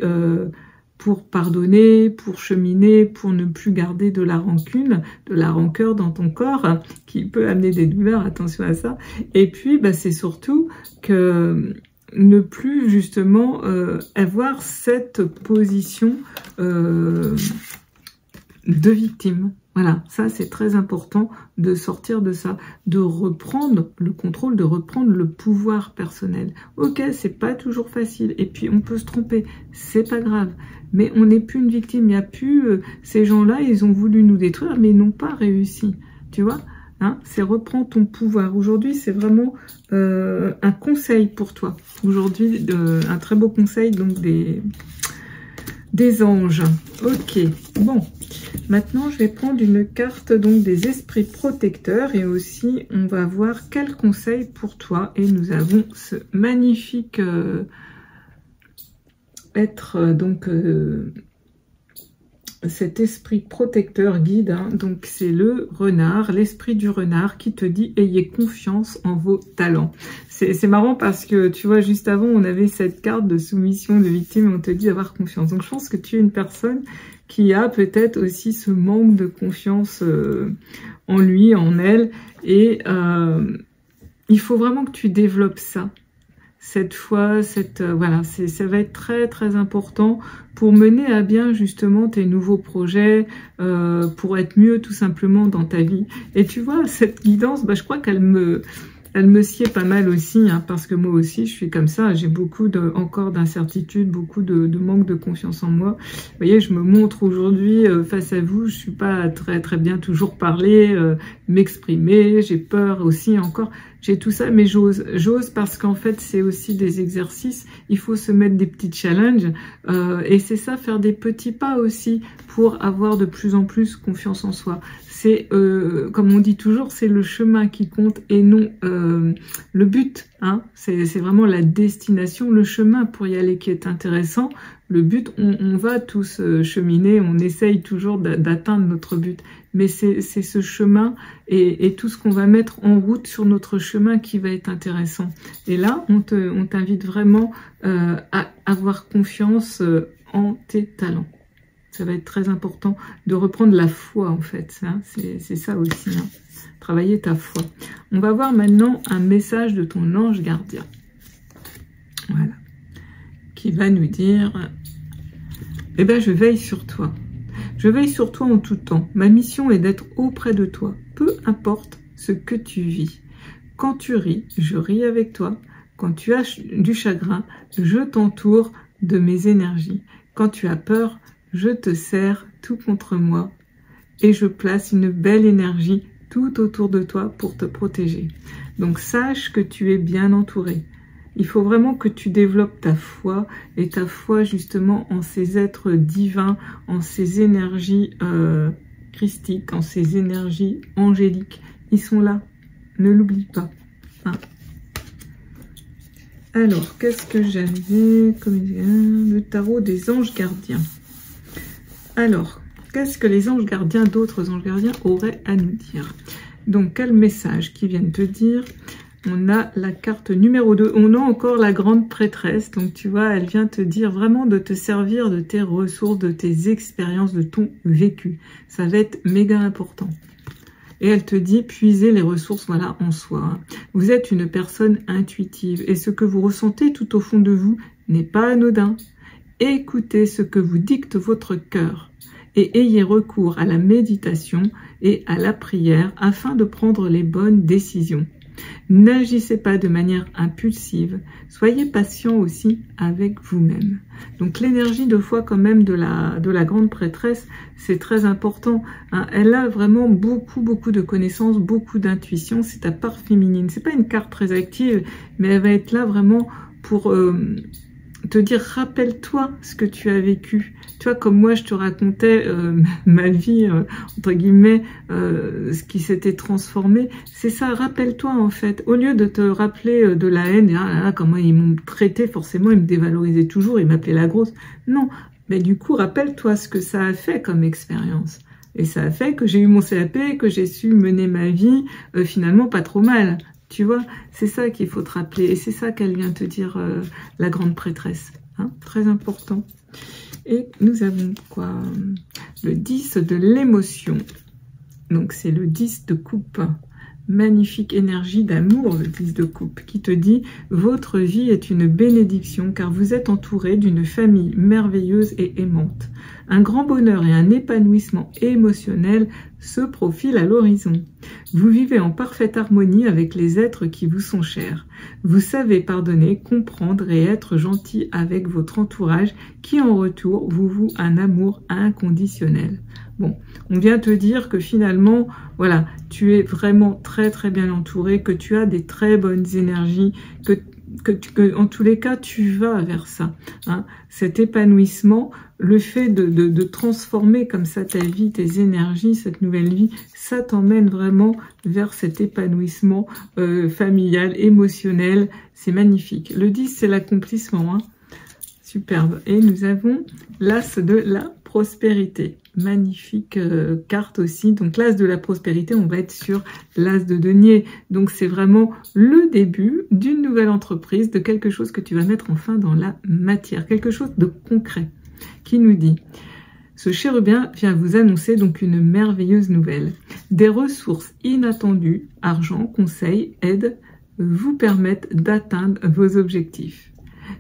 Speaker 1: pour pardonner, pour cheminer, pour ne plus garder de la rancune, de la rancœur dans ton corps, qui peut amener des douleurs, attention à ça. Et puis, bah, c'est surtout que ne plus justement avoir cette position de victime. Voilà, ça c'est très important de sortir de ça, de reprendre le contrôle, de reprendre le pouvoir personnel. Ok, c'est pas toujours facile, et puis on peut se tromper, c'est pas grave, mais on n'est plus une victime, il n'y a plus ces gens-là, ils ont voulu nous détruire, mais ils n'ont pas réussi, tu vois, hein, c'est reprendre ton pouvoir. Aujourd'hui, c'est vraiment un conseil pour toi. Aujourd'hui, un très beau conseil, donc des anges. Ok, bon, maintenant je vais prendre une carte donc des esprits protecteurs et aussi on va voir quel conseil pour toi. Et nous avons ce magnifique être donc cet esprit protecteur guide, hein, donc c'est le renard, l'esprit du renard qui te dit ayez confiance en vos talents. C'est marrant parce que tu vois, juste avant on avait cette carte de soumission de victime et on te dit d'avoir confiance. Donc je pense que tu es une personne qui a peut-être aussi ce manque de confiance en lui, en elle, et il faut vraiment que tu développes ça. Cette fois, voilà, ça va être très très important pour mener à bien justement tes nouveaux projets, pour être mieux tout simplement dans ta vie. Et tu vois, cette guidance, bah, je crois qu'elle me sied pas mal aussi, hein, parce que moi aussi je suis comme ça, j'ai beaucoup encore d'incertitudes, beaucoup de manque de confiance en moi. Vous voyez, je me montre aujourd'hui face à vous, je suis pas très très bien toujours parler, m'exprimer, j'ai peur aussi encore, j'ai tout ça, mais j'ose parce qu'en fait c'est aussi des exercices, il faut se mettre des petits challenges, et c'est ça, faire des petits pas aussi pour avoir de plus en plus confiance en soi. C'est, comme on dit toujours, c'est le chemin qui compte et non le but. Hein. C'est vraiment la destination, le chemin pour y aller qui est intéressant. Le but, on va tous cheminer, on essaye toujours d'atteindre notre but. Mais c'est ce chemin et tout ce qu'on va mettre en route sur notre chemin qui va être intéressant. Et là, on t'invite vraiment à avoir confiance en tes talents. Ça va être très important de reprendre la foi, en fait. Hein. C'est ça aussi, hein. Travailler ta foi. On va voir maintenant un message de ton ange gardien. Voilà. Qui va nous dire, eh ben, je veille sur toi. Je veille sur toi en tout temps. Ma mission est d'être auprès de toi. Peu importe ce que tu vis. Quand tu ris, je ris avec toi. Quand tu as du chagrin, je t'entoure de mes énergies. Quand tu as peur, je te serre tout contre moi et je place une belle énergie tout autour de toi pour te protéger. Donc sache que tu es bien entouré. Il faut vraiment que tu développes ta foi et ta foi justement en ces êtres divins, en ces énergies christiques, en ces énergies angéliques. Ils sont là, ne l'oublie pas. Hein. Alors, qu'est-ce que j'avais comme le tarot des anges gardiens. Alors, qu'est-ce que les anges gardiens, d'autres anges gardiens, auraient à nous dire? Donc, quel message qui viennent te dire? On a la carte numéro 2. On a encore la grande prêtresse. Donc, tu vois, elle vient te dire vraiment de te servir de tes ressources, de tes expériences, de ton vécu. Ça va être méga important. Et elle te dit, puisez les ressources, voilà, en soi. Vous êtes une personne intuitive. Et ce que vous ressentez tout au fond de vous n'est pas anodin. Écoutez ce que vous dicte votre cœur. et ayez recours à la méditation et à la prière afin de prendre les bonnes décisions. N'agissez pas de manière impulsive, soyez patient aussi avec vous-même. Donc l'énergie de foi quand même de la grande prêtresse, c'est très important. Hein. Elle a vraiment beaucoup de connaissances, beaucoup d'intuition, c'est ta part féminine. C'est pas une carte très active, mais elle va être là vraiment pour te dire, rappelle-toi ce que tu as vécu. Tu vois, comme moi, je te racontais ma vie, entre guillemets, ce qui s'était transformé. C'est ça, rappelle-toi en fait. Au lieu de te rappeler de la haine, ah là là, comment ils m'ont traité, forcément, ils me dévalorisaient toujours, ils m'appelaient la grosse. Non, mais du coup, rappelle-toi ce que ça a fait comme expérience. Et ça a fait que j'ai eu mon CAP, que j'ai su mener ma vie, finalement, pas trop mal. Tu vois, c'est ça qu'il faut te rappeler. Et c'est ça qu'elle vient te dire, la grande prêtresse. Hein, très important. Et nous avons quoi? Le 10 de l'émotion. Donc c'est le 10 de coupe. Magnifique énergie d'amour, le 10 de coupe, qui te dit « Votre vie est une bénédiction car vous êtes entouré d'une famille merveilleuse et aimante. Un grand bonheur et un épanouissement émotionnel se profilent à l'horizon. Vous vivez en parfaite harmonie avec les êtres qui vous sont chers. Vous savez pardonner, comprendre et être gentil avec votre entourage qui en retour vous voue un amour inconditionnel. » Bon, on vient te dire que finalement, voilà, tu es vraiment très bien entouré, que tu as des très bonnes énergies, que en tous les cas, tu vas vers ça. Hein. Cet épanouissement, le fait de transformer comme ça ta vie, tes énergies, cette nouvelle vie, ça t'emmène vraiment vers cet épanouissement familial, émotionnel. C'est magnifique. Le 10, c'est l'accomplissement. Hein. Superbe. Et nous avons l'as de la prospérité. Magnifique carte aussi. Donc l'as de la prospérité, on va être sur l'as de denier. Donc c'est vraiment le début d'une nouvelle entreprise, de quelque chose que tu vas mettre enfin dans la matière, quelque chose de concret. Qui nous dit: ce chérubin vient vous annoncer donc une merveilleuse nouvelle. Des ressources inattendues, argent, conseils, aide, vous permettent d'atteindre vos objectifs.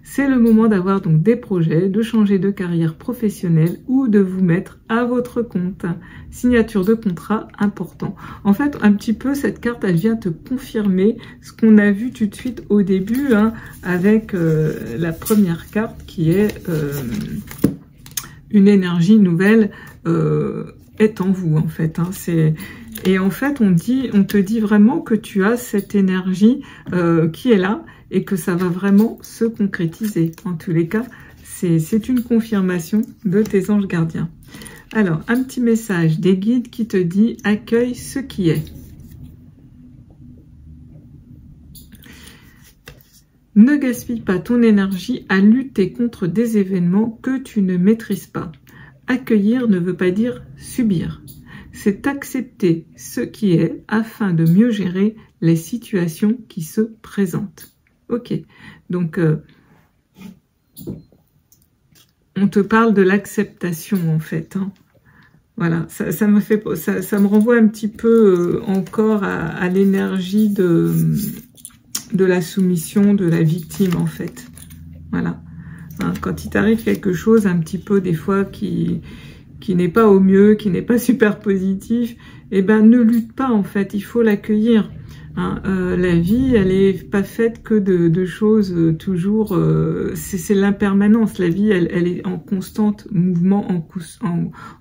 Speaker 1: C'est le moment d'avoir donc des projets, de changer de carrière professionnelle ou de vous mettre à votre compte. Signature de contrat important. En fait, un petit peu, cette carte, elle vient te confirmer ce qu'on a vu tout de suite au début, hein, avec la première carte qui est une énergie nouvelle est en vous, en fait. Hein, et en fait, on te dit vraiment que tu as cette énergie qui est là, et que ça va vraiment se concrétiser. En tous les cas, c'est une confirmation de tes anges gardiens. Alors, un petit message des guides qui te dit « Accueille ce qui est ». Ne gaspille pas ton énergie à lutter contre des événements que tu ne maîtrises pas. Accueillir ne veut pas dire subir. C'est accepter ce qui est afin de mieux gérer les situations qui se présentent. Ok, donc on te parle de l'acceptation en fait. Hein. Voilà, ça me renvoie un petit peu encore à l'énergie de la soumission, de la victime en fait. Voilà, hein, quand il t'arrive quelque chose un petit peu des fois qui n'est pas au mieux, qui n'est pas super positif, eh ben ne lutte pas en fait, il faut l'accueillir. Hein, la vie, elle est pas faite que de choses toujours... c'est l'impermanence. La vie, elle est en constant mouvement,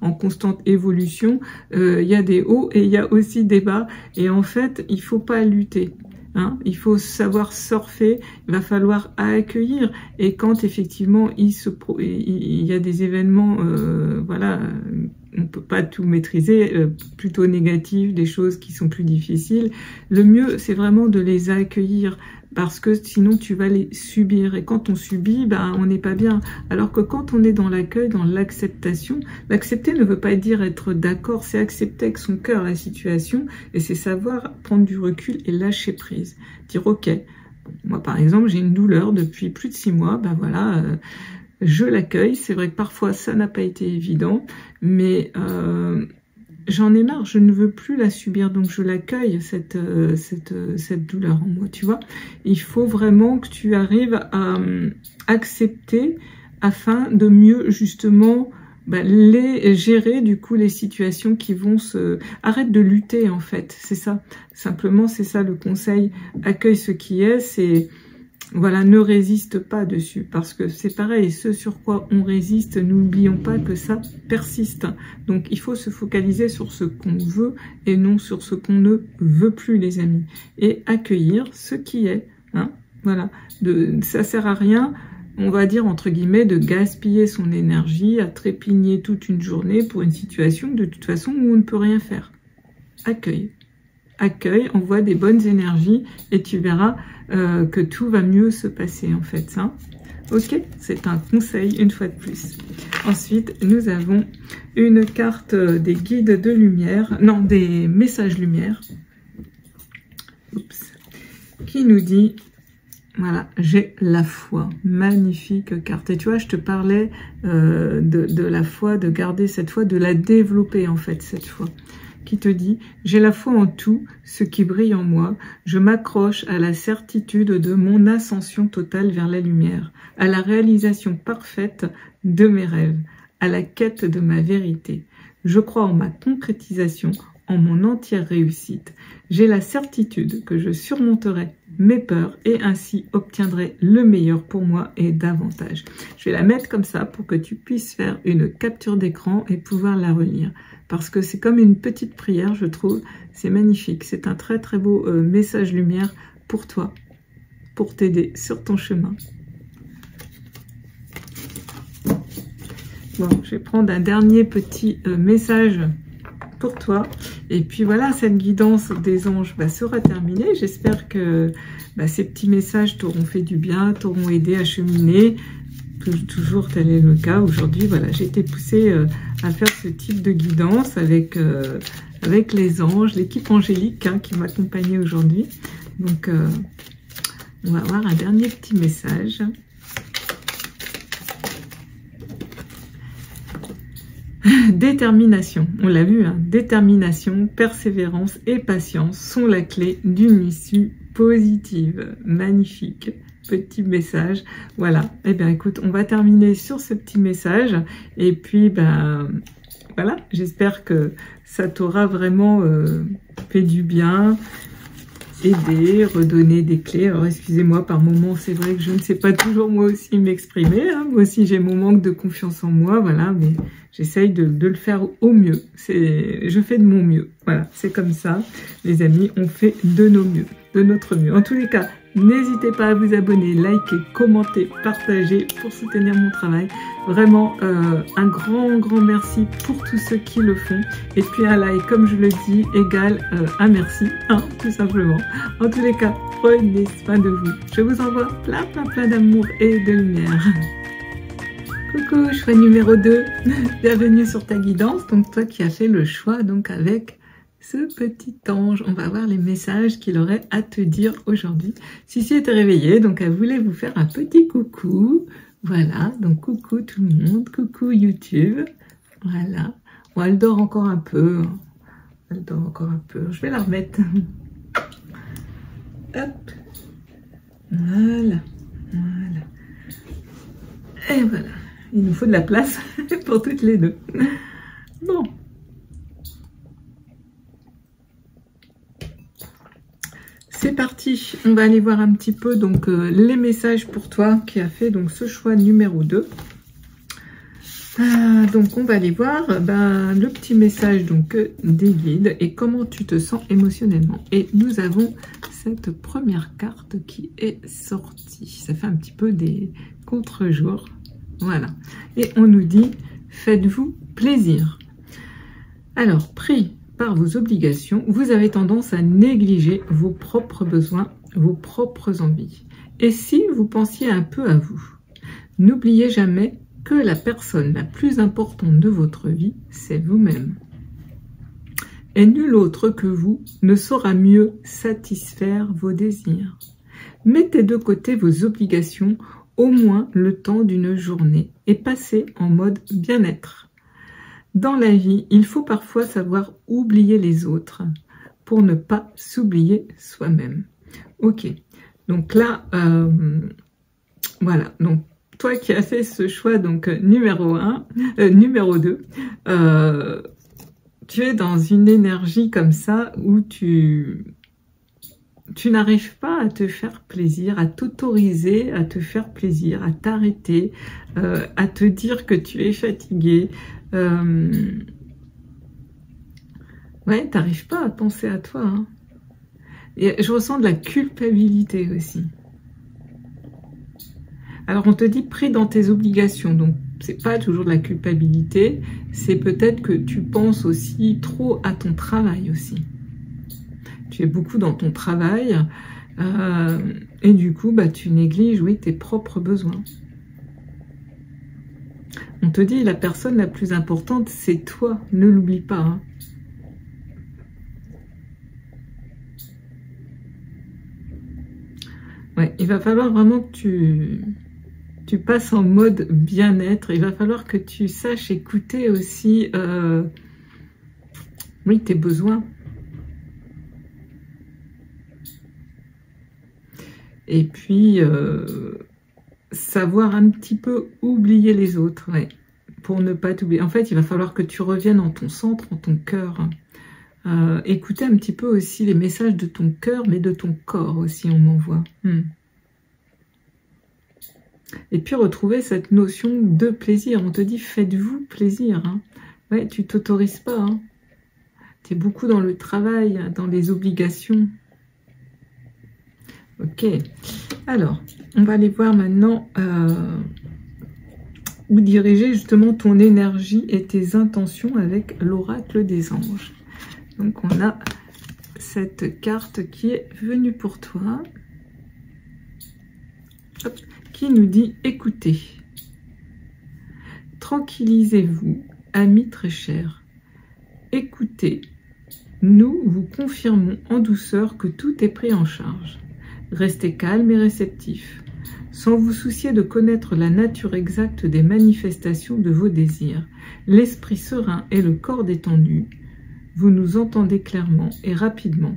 Speaker 1: en constante évolution. Il y a des hauts et il y a aussi des bas. Et en fait, il faut pas lutter. Hein, il faut savoir surfer, il va falloir accueillir. Et quand effectivement il y a des événements, voilà, on peut pas tout maîtriser, plutôt négatifs, des choses qui sont plus difficiles. Le mieux, c'est vraiment de les accueillir parce que sinon tu vas les subir. Et quand on subit, ben on n'est pas bien. Alors que quand on est dans l'accueil, dans l'acceptation, l'accepter ne veut pas dire être d'accord, c'est accepter avec son cœur la situation et c'est savoir prendre du recul et lâcher prise. Dire ok, moi par exemple j'ai une douleur depuis plus de 6 mois, ben voilà, je l'accueille. C'est vrai que parfois ça n'a pas été évident, mais j'en ai marre, je ne veux plus la subir, donc je l'accueille, cette douleur en moi, tu vois. Il faut vraiment que tu arrives à accepter afin de mieux, justement, les gérer du coup les situations qui vont arrête de lutter en fait, c'est ça, simplement c'est ça le conseil, accueille ce qui est, c'est voilà, ne résiste pas dessus, parce que c'est pareil, ce sur quoi on résiste, n'oublions pas que ça persiste. Donc il faut se focaliser sur ce qu'on veut et non sur ce qu'on ne veut plus, les amis. Et accueillir ce qui est, hein, voilà. Ça sert à rien, on va dire entre guillemets, de gaspiller son énergie à trépigner toute une journée pour une situation de toute façon où on ne peut rien faire. Accueille. Accueille, envoie des bonnes énergies et tu verras que tout va mieux se passer en fait. Hein. Ok, c'est un conseil une fois de plus. Ensuite, nous avons une carte des guides de lumière, non, des messages lumière, oups, qui nous dit, voilà, j'ai la foi. Magnifique carte. Et tu vois, je te parlais de la foi, de garder cette foi, de la développer en fait, cette foi. Qui te dit, j'ai la foi en tout ce qui brille en moi, je m'accroche à la certitude de mon ascension totale vers la lumière, à la réalisation parfaite de mes rêves, à la quête de ma vérité. Je crois en ma concrétisation, en mon entière réussite. J'ai la certitude que je surmonterai mes peurs et ainsi obtiendrai le meilleur pour moi et davantage. Je vais la mettre comme ça pour que tu puisses faire une capture d'écran et pouvoir la relire. Parce que c'est comme une petite prière, je trouve. C'est magnifique. C'est un très très beau message lumière pour toi, pour t'aider sur ton chemin. Bon, je vais prendre un dernier petit message pour toi. Et puis voilà, cette guidance des anges sera terminée. J'espère que ces petits messages t'auront fait du bien, t'auront aidé à cheminer. Toujours tel est le cas. Aujourd'hui, voilà, j'ai été poussée à faire ce type de guidance avec les anges, l'équipe angélique qui m'accompagnait aujourd'hui. Donc, on va avoir un dernier petit message. Détermination, on l'a vu, hein, détermination, persévérance et patience sont la clé d'une issue positive. Magnifique petit message. Voilà, et bien écoute, on va terminer sur ce petit message et puis voilà, j'espère que ça t'aura vraiment fait du bien, aider, redonner des clés. Alors excusez-moi, par moments c'est vrai que je ne sais pas toujours moi aussi m'exprimer, hein. Moi aussi j'ai mon manque de confiance en moi, voilà, mais j'essaye de le faire au mieux. Je fais de mon mieux, voilà, c'est comme ça les amis, on fait de nos mieux, de notre mieux. En tous les cas, n'hésitez pas à vous abonner, liker, commenter, partager pour soutenir mon travail. Vraiment, un grand merci pour tous ceux qui le font. Et puis un like, comme je le dis, égale un merci, hein, tout simplement. En tous les cas, prenez soin de vous. Je vous envoie plein d'amour et de lumière. Coucou, choix numéro 2. Bienvenue sur ta guidance. Donc toi qui as fait le choix donc avec ce petit ange, on va voir les messages qu'il aurait à te dire aujourd'hui. Sissi était réveillée, donc elle voulait vous faire un petit coucou. Voilà, donc coucou tout le monde, coucou YouTube. Voilà, bon, elle dort encore un peu. Elle dort encore un peu. Je vais la remettre. Hop. Voilà. Et voilà. Il nous faut de la place pour toutes les deux. Bon. C'est parti, on va aller voir un petit peu donc les messages pour toi qui a fait donc ce choix numéro 2. Donc on va aller voir le petit message donc des guides et comment tu te sens émotionnellement. Et nous avons cette première carte qui est sortie. Ça fait un petit peu des contre-jours. Voilà. Et on nous dit, faites-vous plaisir. Alors, pris par vos obligations, vous avez tendance à négliger vos propres besoins, vos propres envies. Et si vous pensiez un peu à vous, n'oubliez jamais que la personne la plus importante de votre vie, c'est vous-même. Et nul autre que vous ne saura mieux satisfaire vos désirs. Mettez de côté vos obligations au moins le temps d'une journée et passez en mode bien-être. Dans la vie, il faut parfois savoir oublier les autres pour ne pas s'oublier soi-même. Ok, donc là, voilà, donc toi qui as fait ce choix, donc numéro 2, tu es dans une énergie comme ça où tu n'arrives pas à te faire plaisir, à t'autoriser à te faire plaisir, à t'arrêter, à te dire que tu es fatigué. Ouais, t'arrives pas à penser à toi. Hein. Et je ressens de la culpabilité aussi. Alors on te dit pris dans tes obligations, donc c'est pas toujours de la culpabilité, c'est peut-être que tu penses aussi trop à ton travail aussi. Tu es beaucoup dans ton travail et du coup bah, tu négliges oui, tes propres besoins. On te dit la personne la plus importante c'est toi, ne l'oublie pas. Hein. Ouais, il va falloir vraiment que tu passes en mode bien-être. Il va falloir que tu saches écouter aussi oui, tes besoins. Et puis, savoir un petit peu oublier les autres, ouais, pour ne pas t'oublier. En fait, il va falloir que tu reviennes en ton centre, en ton cœur. Écouter un petit peu aussi les messages de ton cœur, mais de ton corps aussi, on m'envoie. Et puis retrouver cette notion de plaisir. On te dit, faites-vous plaisir. Hein. Ouais, tu t'autorises pas. Hein. Tu es beaucoup dans le travail, dans les obligations. Ok. Alors, on va aller voir maintenant où diriger justement ton énergie et tes intentions avec l'oracle des anges. Donc, on a cette carte qui est venue pour toi. Hop. Qui nous dit « Écoutez, tranquillisez-vous, amis très chers. Écoutez, nous vous confirmons en douceur que tout est pris en charge. Restez calme et réceptif, sans vous soucier de connaître la nature exacte des manifestations de vos désirs. L'esprit serein et le corps détendu, vous nous entendez clairement et rapidement.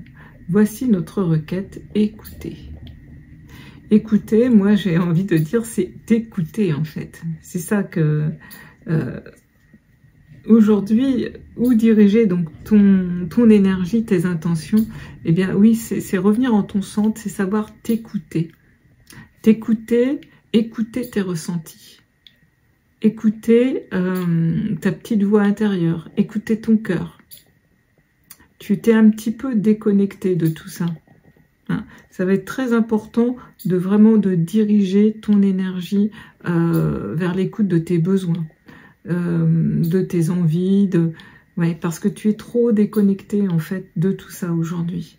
Speaker 1: Voici notre requête, écoutez. » Écouter, moi j'ai envie de dire, c'est t'écouter en fait. C'est ça que aujourd'hui, où diriger donc ton énergie, tes intentions, eh bien oui, c'est revenir en ton centre, c'est savoir t'écouter. T'écouter, écouter tes ressentis. Écouter ta petite voix intérieure, écouter ton cœur. Tu t'es un petit peu déconnecté de tout ça. Ça va être très important de vraiment de diriger ton énergie vers l'écoute de tes besoins, de tes envies, ouais, parce que tu es trop déconnecté en fait de tout ça aujourd'hui.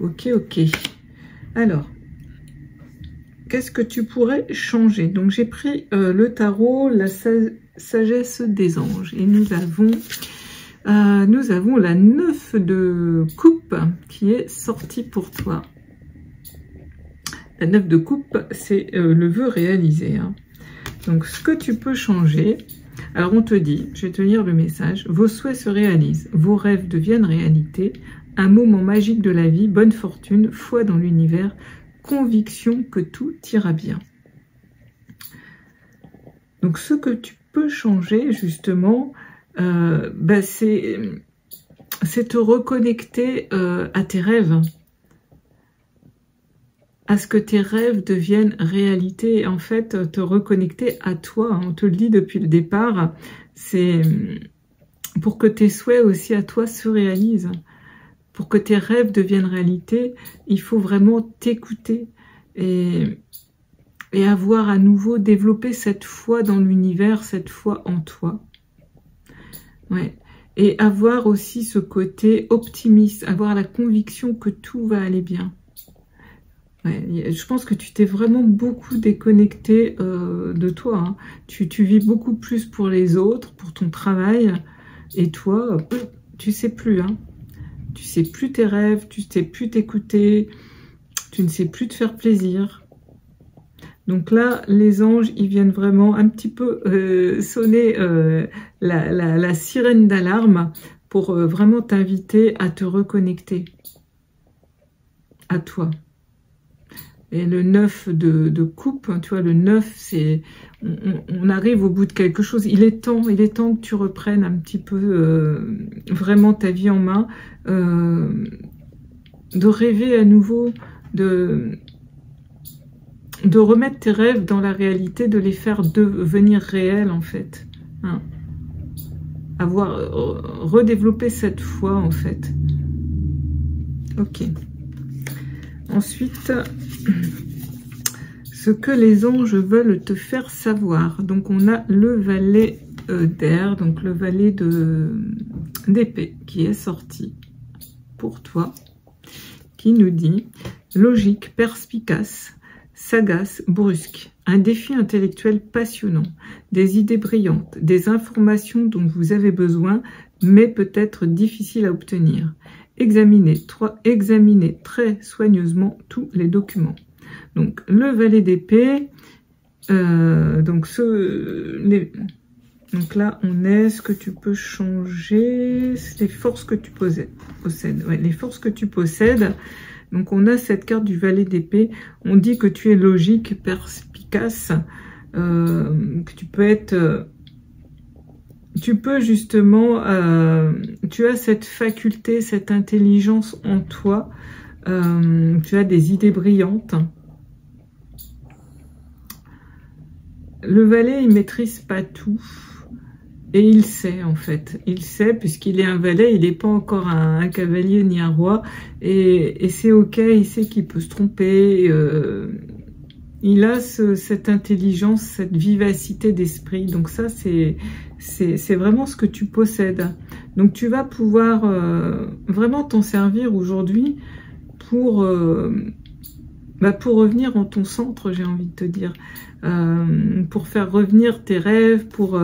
Speaker 1: Ok. Alors, qu'est-ce que tu pourrais changer? Donc j'ai pris le tarot, la sagesse des anges, et nous avons la 9 de coupe qui est sortie pour toi. La 9 de coupe, c'est le vœu réalisé. Hein. Donc ce que tu peux changer, alors on te dit, je vais te lire le message, vos souhaits se réalisent, vos rêves deviennent réalité, un moment magique de la vie, bonne fortune, foi dans l'univers, conviction que tout ira bien. Donc ce que tu peux changer justement, c'est te reconnecter à tes rêves, à ce que tes rêves deviennent réalité, en fait te reconnecter à toi. On te le dit depuis le départ, c'est pour que tes souhaits aussi à toi se réalisent. Pour que tes rêves deviennent réalité, il faut vraiment t'écouter et avoir à nouveau développé cette foi dans l'univers, cette foi en toi. Ouais. Et avoir aussi ce côté optimiste, avoir la conviction que tout va aller bien. Ouais, je pense que tu t'es vraiment beaucoup déconnecté de toi. Hein. Tu vis beaucoup plus pour les autres, pour ton travail. Et toi, tu sais plus. Hein. Tu sais plus tes rêves, tu sais plus t'écouter, tu ne sais plus te faire plaisir. Donc là, les anges, ils viennent vraiment un petit peu sonner la sirène d'alarme pour vraiment t'inviter à te reconnecter. à toi. Et le 9 de coupe, tu vois, le 9, c'est... On arrive au bout de quelque chose. Il est temps que tu reprennes un petit peu vraiment ta vie en main, de rêver à nouveau, de remettre tes rêves dans la réalité, de les faire devenir réels, en fait. Hein. Redévelopper cette foi, en fait. Ok. Ensuite, ce que les anges veulent te faire savoir. Donc, on a le valet d'air, donc le valet d'épée qui est sorti pour toi, qui nous dit logique, perspicace, sagace, brusque, un défi intellectuel passionnant, des idées brillantes, des informations dont vous avez besoin, mais peut-être difficiles à obtenir. Examinez très soigneusement tous les documents. Donc, le valet d'épée, donc là, on est ce que tu peux changer, les forces que tu possèdes. Ouais, les forces que tu possèdes. Donc, on a cette carte du valet d'épée. On dit que tu es logique, perspicace, que tu peux être... tu peux justement, tu as cette faculté, cette intelligence en toi, tu as des idées brillantes. Le valet, il maîtrise pas tout, et il sait en fait, il sait puisqu'il est un valet, il n'est pas encore un cavalier ni un roi, et c'est ok, il sait qu'il peut se tromper, il a cette intelligence, cette vivacité d'esprit, donc ça c'est vraiment ce que tu possèdes. Donc tu vas pouvoir vraiment t'en servir aujourd'hui pour revenir en ton centre, j'ai envie de te dire, pour faire revenir tes rêves, pour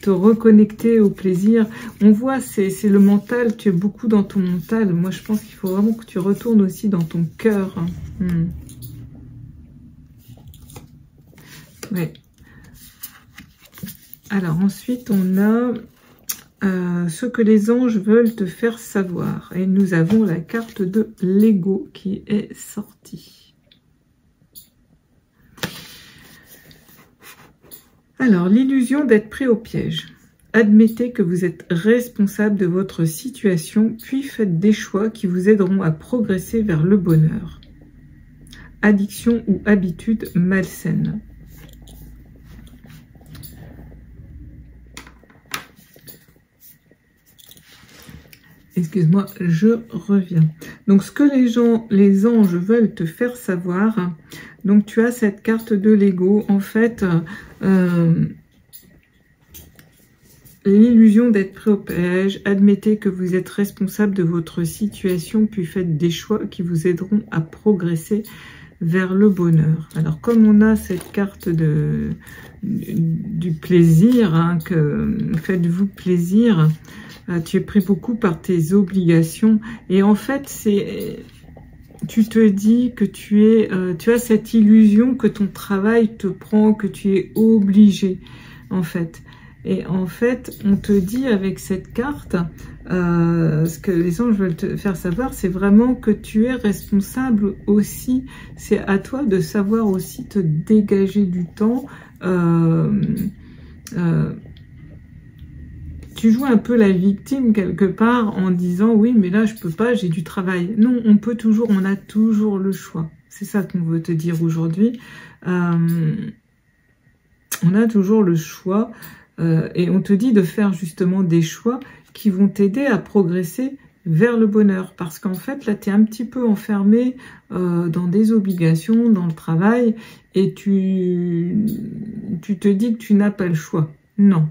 Speaker 1: te reconnecter au plaisir. On voit, c'est le mental, tu es beaucoup dans ton mental. Moi je pense qu'il faut vraiment que tu retournes aussi dans ton cœur. Ouais. Alors ensuite on a ce que les anges veulent te faire savoir. Et nous avons la carte de l'ego qui est sortie. Alors, l'illusion d'être pris au piège. Admettez que vous êtes responsable de votre situation, puis faites des choix qui vous aideront à progresser vers le bonheur. Addiction ou habitude malsaine. Excuse-moi, je reviens. Donc, ce que les anges veulent te faire savoir, donc tu as cette carte de l'ego, en fait, l'illusion d'être pris au piège, admettez que vous êtes responsable de votre situation, puis faites des choix qui vous aideront à progresser vers le bonheur. Alors, comme on a cette carte du plaisir, hein, que faites-vous plaisir, tu es pris beaucoup par tes obligations, et en fait, tu te dis que tu as cette illusion que ton travail te prend, que tu es obligé, en fait. Et en fait, on te dit avec cette carte, ce que les anges veulent te faire savoir, c'est vraiment que tu es responsable aussi. C'est à toi de savoir aussi te dégager du temps. Tu joues un peu la victime quelque part en disant « Oui, mais là, je peux pas, j'ai du travail. » Non, on peut toujours, on a toujours le choix. C'est ça qu'on veut te dire aujourd'hui. On a toujours le choix. Et on te dit de faire justement des choix qui vont t'aider à progresser vers le bonheur. Parce qu'en fait, là, tu es un petit peu enfermé dans des obligations, dans le travail, et tu te dis que tu n'as pas le choix. Non.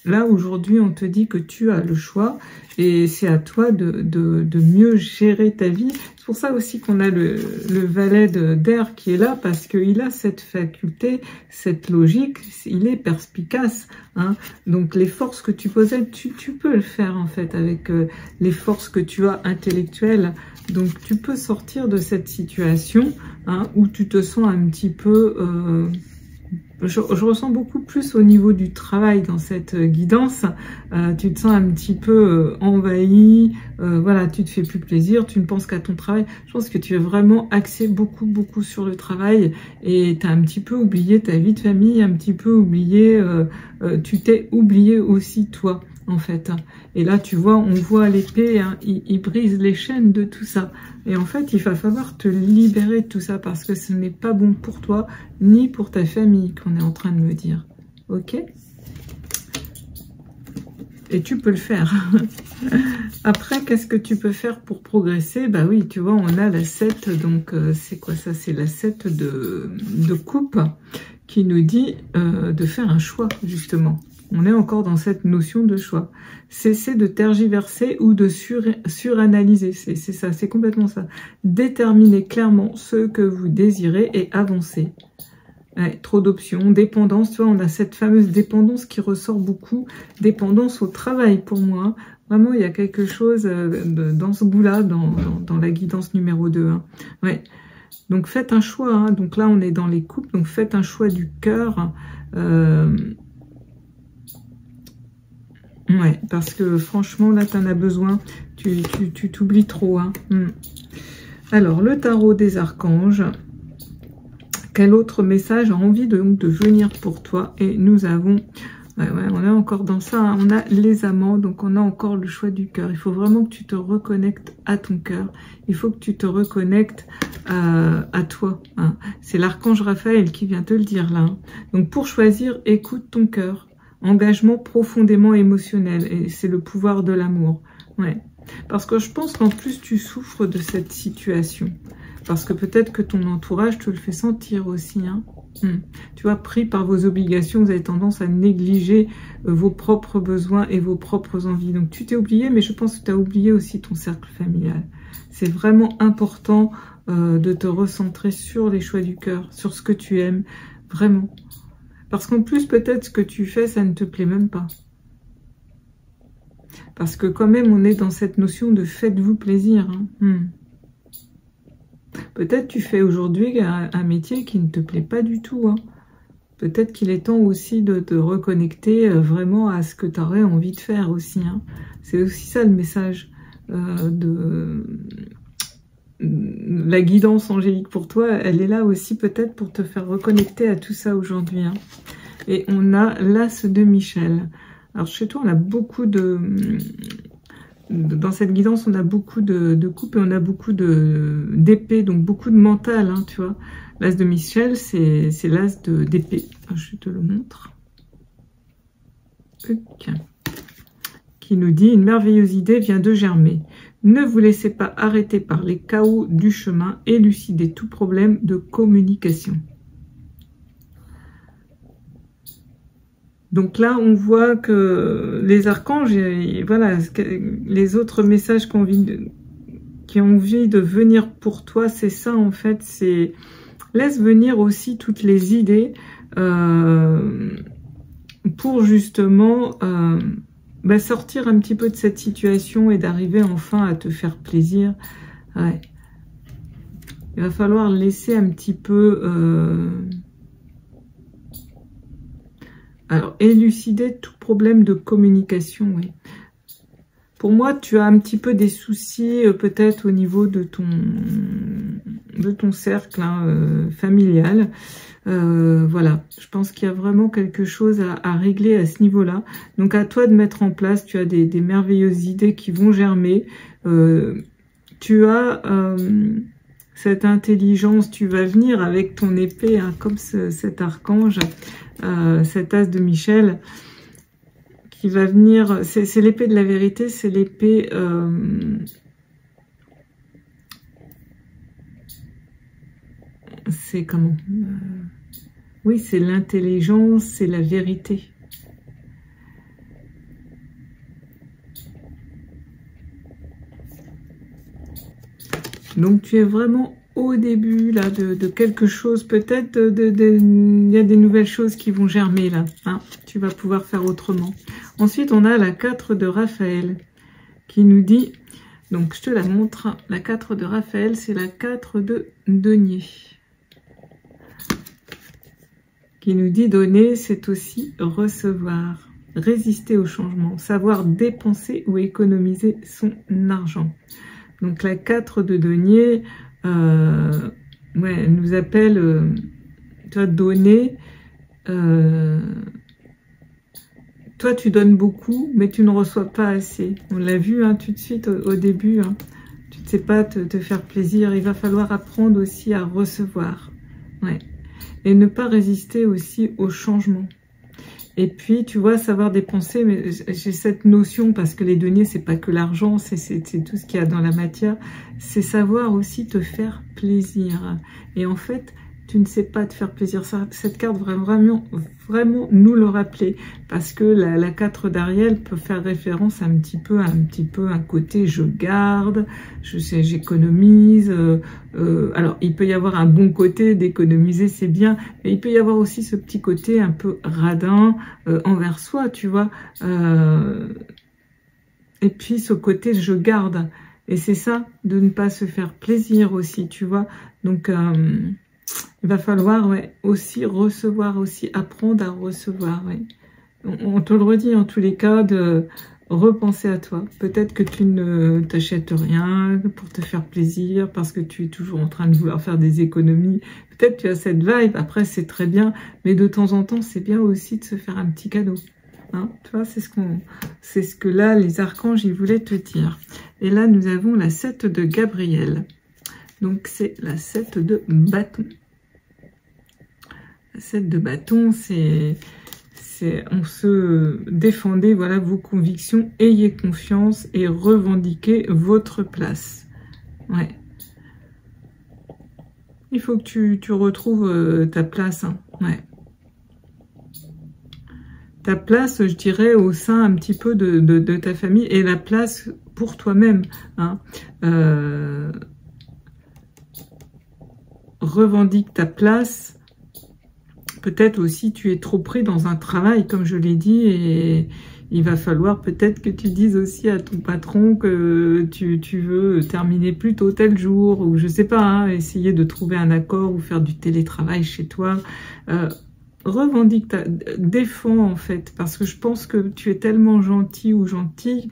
Speaker 1: Là, aujourd'hui, on te dit que tu as le choix et c'est à toi de mieux gérer ta vie. C'est pour ça aussi qu'on a le valet d'air qui est là, parce qu'il a cette faculté, cette logique, il est perspicace. Hein. Donc, les forces que tu possèdes, tu peux le faire en fait avec les forces que tu as intellectuelles. Donc, tu peux sortir de cette situation où tu te sens un petit peu je ressens beaucoup plus au niveau du travail dans cette guidance. Tu te sens un petit peu envahi, voilà, tu te fais plus plaisir, tu ne penses qu'à ton travail. Je pense que tu es vraiment axé beaucoup sur le travail et tu as un petit peu oublié ta vie de famille, un petit peu oublié, tu t'es oublié aussi toi, en fait. Et là, tu vois, on voit l'épée, hein, il brise les chaînes de tout ça. Et en fait, il va falloir te libérer de tout ça parce que ce n'est pas bon pour toi ni pour ta famille qu'on est en train de me dire. Ok? Et tu peux le faire. Après, qu'est-ce que tu peux faire pour progresser? Bah oui, tu vois, on a la 7, donc c'est quoi ça? C'est la 7 de coupe qui nous dit de faire un choix, justement. On est encore dans cette notion de choix. Cessez de tergiverser ou de suranalyser. C'est ça, c'est complètement ça. Déterminez clairement ce que vous désirez et avancez. Ouais, trop d'options, dépendance, tu vois, on a cette fameuse dépendance qui ressort beaucoup. Dépendance au travail pour moi. Vraiment, il y a quelque chose dans ce goût-là, dans la guidance numéro 2. Hein. Ouais. Donc faites un choix. Hein. Donc là, on est dans les couples. Donc faites un choix du cœur. Ouais, parce que franchement, là, tu en as besoin. Tu t'oublies trop. Hein. Alors, le tarot des archanges. Quel autre message a envie de venir pour toi? Et nous avons... Ouais, on est encore dans ça. Hein. On a les amants, donc on a encore le choix du cœur. Il faut vraiment que tu te reconnectes à ton cœur. Il faut que tu te reconnectes à toi. Hein. C'est l'archange Raphaël qui vient te le dire là. Hein. Donc pour choisir, écoute ton cœur. Engagement profondément émotionnel. Et c'est le pouvoir de l'amour. Ouais. Parce que je pense qu'en plus, tu souffres de cette situation. Parce que peut-être que ton entourage te le fait sentir aussi. Hein. Tu vois, pris par vos obligations, vous avez tendance à négliger vos propres besoins et vos propres envies. Donc tu t'es oublié, mais je pense que tu as oublié aussi ton cercle familial. C'est vraiment important de te recentrer sur les choix du cœur, sur ce que tu aimes, vraiment. Parce qu'en plus, peut-être ce que tu fais, ça ne te plaît même pas. Parce que quand même, on est dans cette notion de faites-vous plaisir. Hein. Peut-être tu fais aujourd'hui un métier qui ne te plaît pas du tout. Hein. Peut-être qu'il est temps aussi de te reconnecter vraiment à ce que tu aurais envie de faire aussi. Hein. C'est aussi ça le message de la guidance angélique pour toi. Elle est là aussi peut-être pour te faire reconnecter à tout ça aujourd'hui. Hein. Et on a l'As de Michel. Alors chez toi, on a beaucoup dans cette guidance, on a beaucoup de coupes et on a beaucoup d'épées, donc beaucoup de mental, hein, tu vois. L'As de Michel, c'est l'As d'épée. Je te le montre. Okay. Qui nous dit, une merveilleuse idée vient de germer. Ne vous laissez pas arrêter par les chaos du chemin, élucidez tout problème de communication. Donc là, on voit que les archanges, et voilà, les autres messages qui ont envie de venir pour toi, c'est ça en fait, c'est laisse venir aussi toutes les idées pour justement sortir un petit peu de cette situation et d'arriver enfin à te faire plaisir. Ouais. Il va falloir laisser un petit peu... Alors, élucider tout problème de communication, oui. Pour moi, tu as un petit peu des soucis, peut-être au niveau de ton cercle hein, familial. Voilà, je pense qu'il y a vraiment quelque chose à régler à ce niveau-là. Donc, à toi de mettre en place, tu as des merveilleuses idées qui vont germer. Tu as... cette intelligence, tu vas venir avec ton épée, hein, comme cet archange, cet As de Michel, qui va venir, c'est l'épée de la vérité, c'est l'épée... c'est comment oui, c'est l'intelligence, c'est la vérité. Donc tu es vraiment au début là de quelque chose, peut-être il y a des nouvelles choses qui vont germer là. Hein, tu vas pouvoir faire autrement. Ensuite, on a la 4 de Raphaël qui nous dit, donc je te la montre, la 4 de Raphaël, c'est la 4 de denier. qui nous dit donner, c'est aussi recevoir. Résister au changement, savoir dépenser ou économiser son argent. Donc la 4 de denier ouais, nous appelle toi donner. Toi tu donnes beaucoup, mais tu ne reçois pas assez. On l'a vu hein, tout de suite au début. Hein. Tu ne sais pas te faire plaisir. Il va falloir apprendre aussi à recevoir. Ouais. Et ne pas résister aussi au changement. Et puis, tu vois, savoir dépenser, mais j'ai cette notion, parce que les deniers, c'est pas que l'argent, c'est tout ce qu'il y a dans la matière, c'est savoir aussi te faire plaisir. Et en fait, tu ne sais pas te faire plaisir. Cette carte vraiment nous le rappeler, parce que la 4 d'Ariel peut faire référence un petit peu à un côté je garde, je sais, j'économise. Alors, il peut y avoir un bon côté d'économiser, c'est bien, mais il peut y avoir aussi ce petit côté un peu radin envers soi, tu vois. Et puis ce côté je garde, et c'est ça, de ne pas se faire plaisir aussi, tu vois. Donc il va falloir ouais, aussi recevoir, aussi apprendre à recevoir. Ouais. On te le redit en tous les cas, de repenser à toi. Peut-être que tu ne t'achètes rien pour te faire plaisir, parce que tu es toujours en train de vouloir faire des économies. Peut-être tu as cette vibe, après c'est très bien, mais de temps en temps c'est bien aussi de se faire un petit cadeau. Hein, tu vois, c'est ce que là les archanges ils voulaient te dire. Et là nous avons la 7 de Gabriel. Donc c'est la 7 de bâton. La 7 de bâton, c'est on se défendez, voilà vos convictions, ayez confiance et revendiquez votre place. Ouais. Il faut que tu retrouves ta place. Hein. Ouais. Ta place, je dirais, au sein un petit peu de ta famille, et la place pour toi-même. Hein. Revendique ta place. Peut-être aussi tu es trop pris dans un travail, comme je l'ai dit, et il va falloir peut-être que tu dises aussi à ton patron que tu veux terminer plus tôt tel jour, ou je sais pas, hein, essayer de trouver un accord ou faire du télétravail chez toi. Revendique, défends en fait, parce que je pense que tu es tellement gentil ou gentille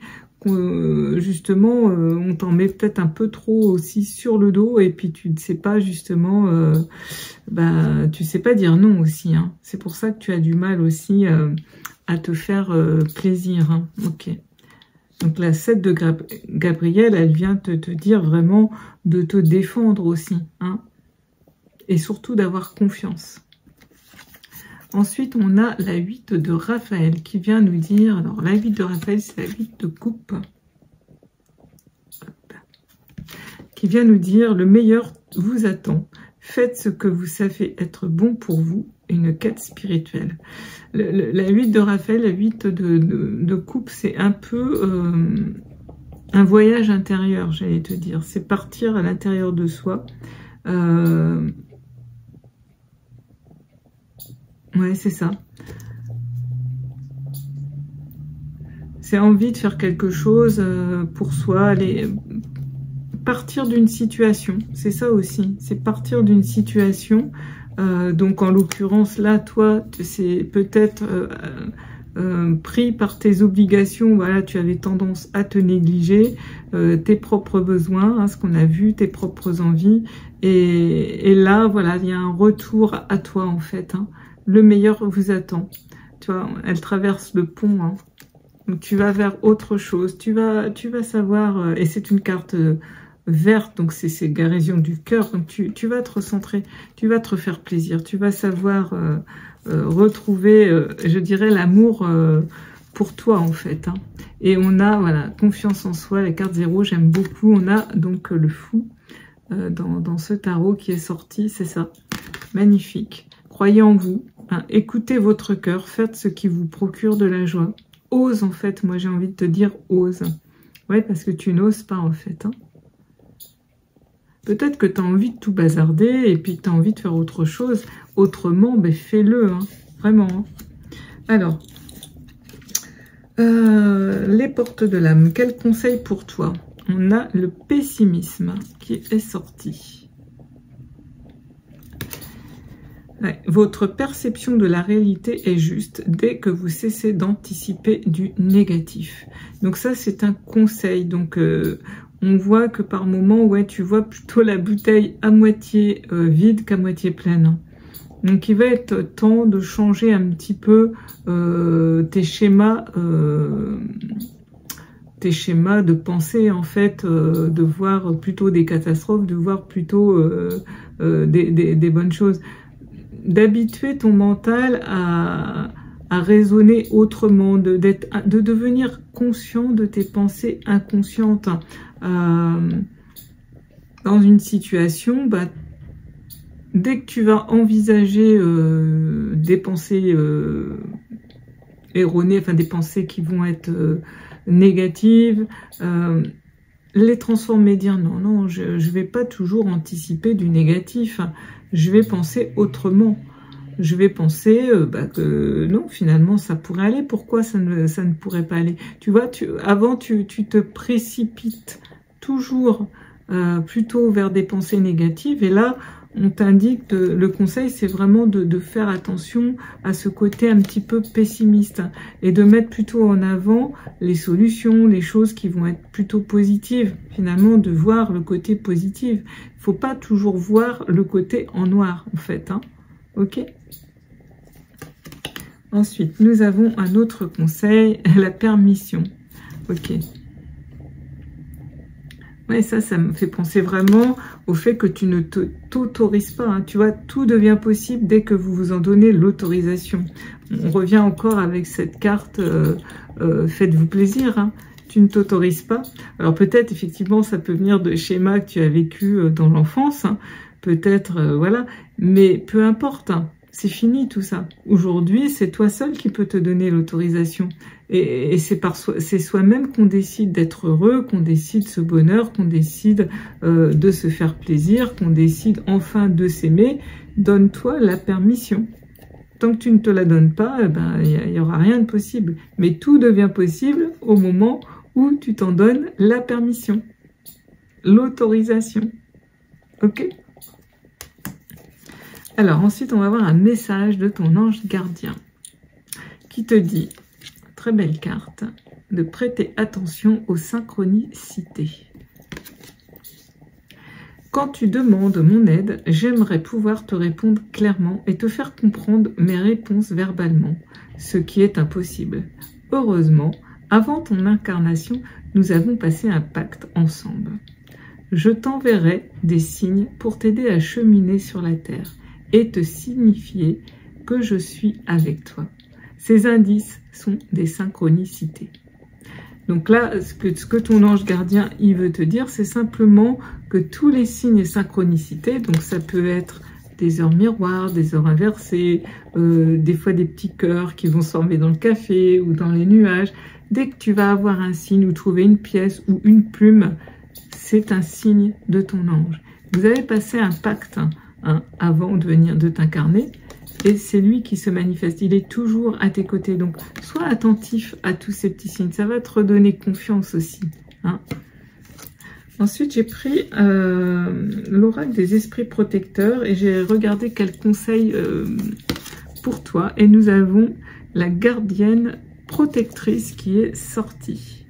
Speaker 1: justement, on t'en met peut-être un peu trop aussi sur le dos, et puis tu ne sais pas justement, tu sais pas dire non aussi. Hein. C'est pour ça que tu as du mal aussi à te faire plaisir. Hein. Ok. Donc la 7 de Gabriel, elle vient te dire vraiment de te défendre aussi. Hein. Et surtout d'avoir confiance. Ensuite, on a la 8 de Raphaël qui vient nous dire... Alors, la 8 de Raphaël, c'est la 8 de coupe. Hop. Qui vient nous dire, le meilleur vous attend. Faites ce que vous savez être bon pour vous. Une quête spirituelle. La 8 de Raphaël, la 8 de coupe, c'est un peu un voyage intérieur, j'allais te dire. C'est partir à l'intérieur de soi. Ouais, c'est ça. C'est envie de faire quelque chose pour soi, aller partir d'une situation. C'est ça aussi, c'est partir d'une situation. Donc en l'occurrence là, toi, c'est peut-être pris par tes obligations. Voilà, tu avais tendance à te négliger, tes propres besoins, hein, ce qu'on a vu, tes propres envies. Et là, voilà, il y a un retour à toi en fait. Hein. Le meilleur vous attend. Tu vois, elle traverse le pont. Hein. Donc tu vas vers autre chose. Tu vas savoir, et c'est une carte verte, donc c'est guérison du cœur. Donc tu vas te recentrer, tu vas te refaire plaisir. Tu vas savoir retrouver, je dirais, l'amour pour toi en fait. Hein. Et on a, voilà, confiance en soi. La carte 0, j'aime beaucoup. On a donc le fou dans ce tarot qui est sorti. C'est ça. Magnifique. Croyez en vous. Hein, écoutez votre cœur, faites ce qui vous procure de la joie. Ose en fait, moi j'ai envie de te dire ose. Ouais, parce que tu n'oses pas en fait. Hein. Peut-être que tu as envie de tout bazarder et puis que tu as envie de faire autre chose. Autrement, ben fais-le, hein, vraiment. Hein. Alors, les portes de l'âme, quel conseil pour toi? On a le pessimisme qui est sorti. Ouais, votre perception de la réalité est juste dès que vous cessez d'anticiper du négatif. Donc ça, c'est un conseil. Donc on voit que par moment, ouais, tu vois plutôt la bouteille à moitié vide qu'à moitié pleine. Donc il va être temps de changer un petit peu tes schémas de pensée, en fait, de voir plutôt des catastrophes, de voir plutôt des bonnes choses. D'habituer ton mental à raisonner autrement, de devenir conscient de tes pensées inconscientes. Dans une situation, bah, dès que tu vas envisager des pensées erronées, enfin des pensées qui vont être négatives, les transformer, dire non, je vais pas toujours anticiper du négatif, je vais penser autrement. Je vais penser que non, finalement, ça pourrait aller. Pourquoi ça ne pourrait pas aller? Tu vois, avant, tu te précipites toujours plutôt vers des pensées négatives. Et là, on t'indique, le conseil, c'est vraiment de faire attention à ce côté un petit peu pessimiste et de mettre plutôt en avant les solutions, les choses qui vont être plutôt positives. Finalement, de voir le côté positif. Il faut pas toujours voir le côté en noir, en fait. Hein. Ok? Ensuite, nous avons un autre conseil, la permission. Ok. Ouais, ça me fait penser vraiment au fait que tu ne t'autorises pas. Hein. Tu vois, tout devient possible dès que vous vous en donnez l'autorisation. On revient encore avec cette carte faites-vous plaisir. Hein. Tu ne t'autorises pas. Alors peut-être, effectivement, ça peut venir de schémas que tu as vécu dans l'enfance. Hein. Peut-être, voilà. Mais peu importe. Hein. C'est fini tout ça. Aujourd'hui, c'est toi seul qui peux te donner l'autorisation. Et c'est soi-même qu'on décide d'être heureux, qu'on décide ce bonheur, qu'on décide de se faire plaisir, qu'on décide enfin de s'aimer. Donne-toi la permission. Tant que tu ne te la donnes pas, il n'y aura rien de possible. Mais tout devient possible au moment où tu t'en donnes la permission. L'autorisation. Ok ? Alors ensuite, on va avoir un message de ton ange gardien qui te dit, très belle carte, de prêter attention aux synchronicités. Quand tu demandes mon aide, j'aimerais pouvoir te répondre clairement et te faire comprendre mes réponses verbalement, ce qui est impossible. Heureusement, avant ton incarnation, nous avons passé un pacte ensemble. Je t'enverrai des signes pour t'aider à cheminer sur la terre et te signifier que je suis avec toi. Ces indices sont des synchronicités. Donc là, ce que ton ange gardien il veut te dire, c'est simplement que tous les signes et synchronicités, donc ça peut être des heures miroirs, des heures inversées, des fois des petits cœurs qui vont se former dans le café ou dans les nuages. Dès que tu vas avoir un signe ou trouver une pièce ou une plume, c'est un signe de ton ange. Vous avez passé un pacte avant de t'incarner, et c'est lui qui se manifeste. Il est toujours à tes côtés. Donc, sois attentif à tous ces petits signes. Ça va te redonner confiance aussi. Hein. Ensuite, j'ai pris l'oracle des esprits protecteurs et j'ai regardé quel conseil pour toi. Et nous avons la gardienne protectrice qui est sortie.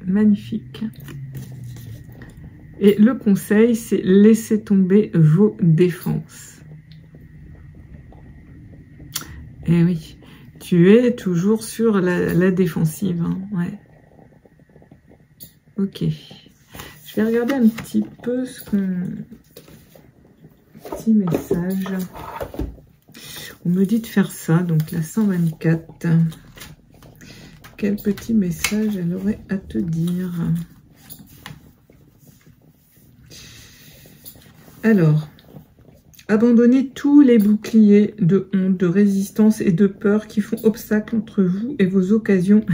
Speaker 1: Magnifique. Et le conseil, c'est laisser tomber vos défenses. Eh oui, tu es toujours sur la défensive. Hein, ouais. Ok. Je vais regarder un petit peu ce qu'on... Petit message. On me dit de faire ça, donc la 124. Quel petit message elle aurait à te dire ? Alors, abandonnez tous les boucliers de honte, de résistance et de peur qui font obstacle entre vous et vos occasions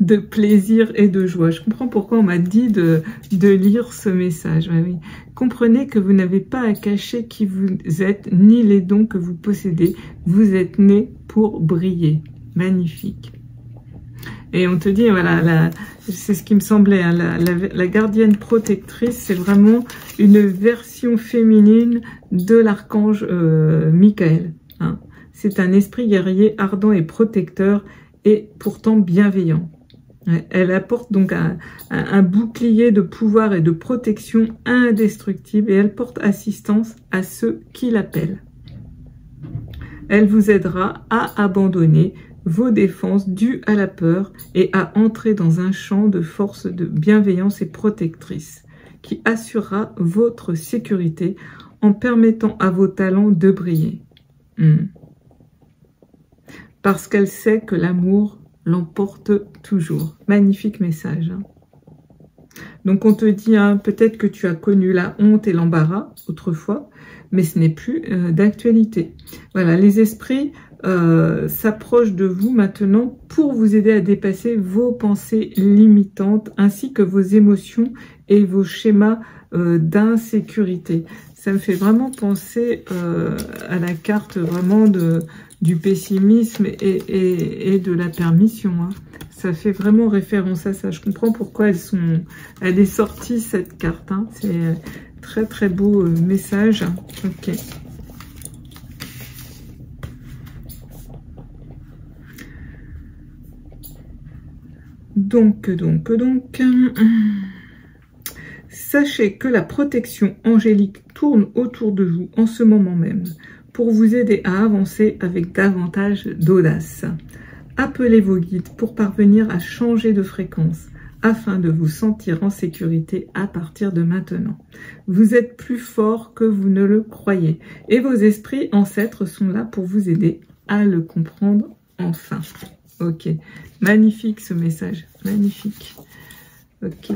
Speaker 1: de plaisir et de joie. Je comprends pourquoi on m'a dit de lire ce message. Ouais, oui. Comprenez que vous n'avez pas à cacher qui vous êtes, ni les dons que vous possédez. Vous êtes né pour briller. Magnifique. Et on te dit, voilà, c'est ce qui me semblait, hein, la gardienne protectrice, c'est vraiment une version féminine de l'archange Michael. Hein. C'est un esprit guerrier ardent et protecteur, et pourtant bienveillant. Elle apporte donc un bouclier de pouvoir et de protection indestructible, et elle porte assistance à ceux qui l'appellent. Elle vous aidera à abandonner vos défenses dues à la peur et à entrer dans un champ de force de bienveillance et protectrice qui assurera votre sécurité en permettant à vos talents de briller. Parce qu'elle sait que l'amour l'emporte toujours. Magnifique message. Hein. Donc on te dit, hein, peut-être que tu as connu la honte et l'embarras autrefois, mais ce n'est plus d'actualité. Voilà, les esprits s'approchent de vous maintenant pour vous aider à dépasser vos pensées limitantes ainsi que vos émotions et vos schémas d'insécurité. Ça me fait vraiment penser à la carte vraiment du pessimisme et de la permission. Hein. Ça fait vraiment référence à ça. Je comprends pourquoi elle est sortie cette carte. Hein. C'est très très beau message. Ok. Donc, sachez que la protection angélique tourne autour de vous en ce moment même pour vous aider à avancer avec davantage d'audace. Appelez vos guides pour parvenir à changer de fréquence afin de vous sentir en sécurité à partir de maintenant. Vous êtes plus fort que vous ne le croyez et vos esprits ancêtres sont là pour vous aider à le comprendre enfin. Ok, magnifique ce message, magnifique. Ok.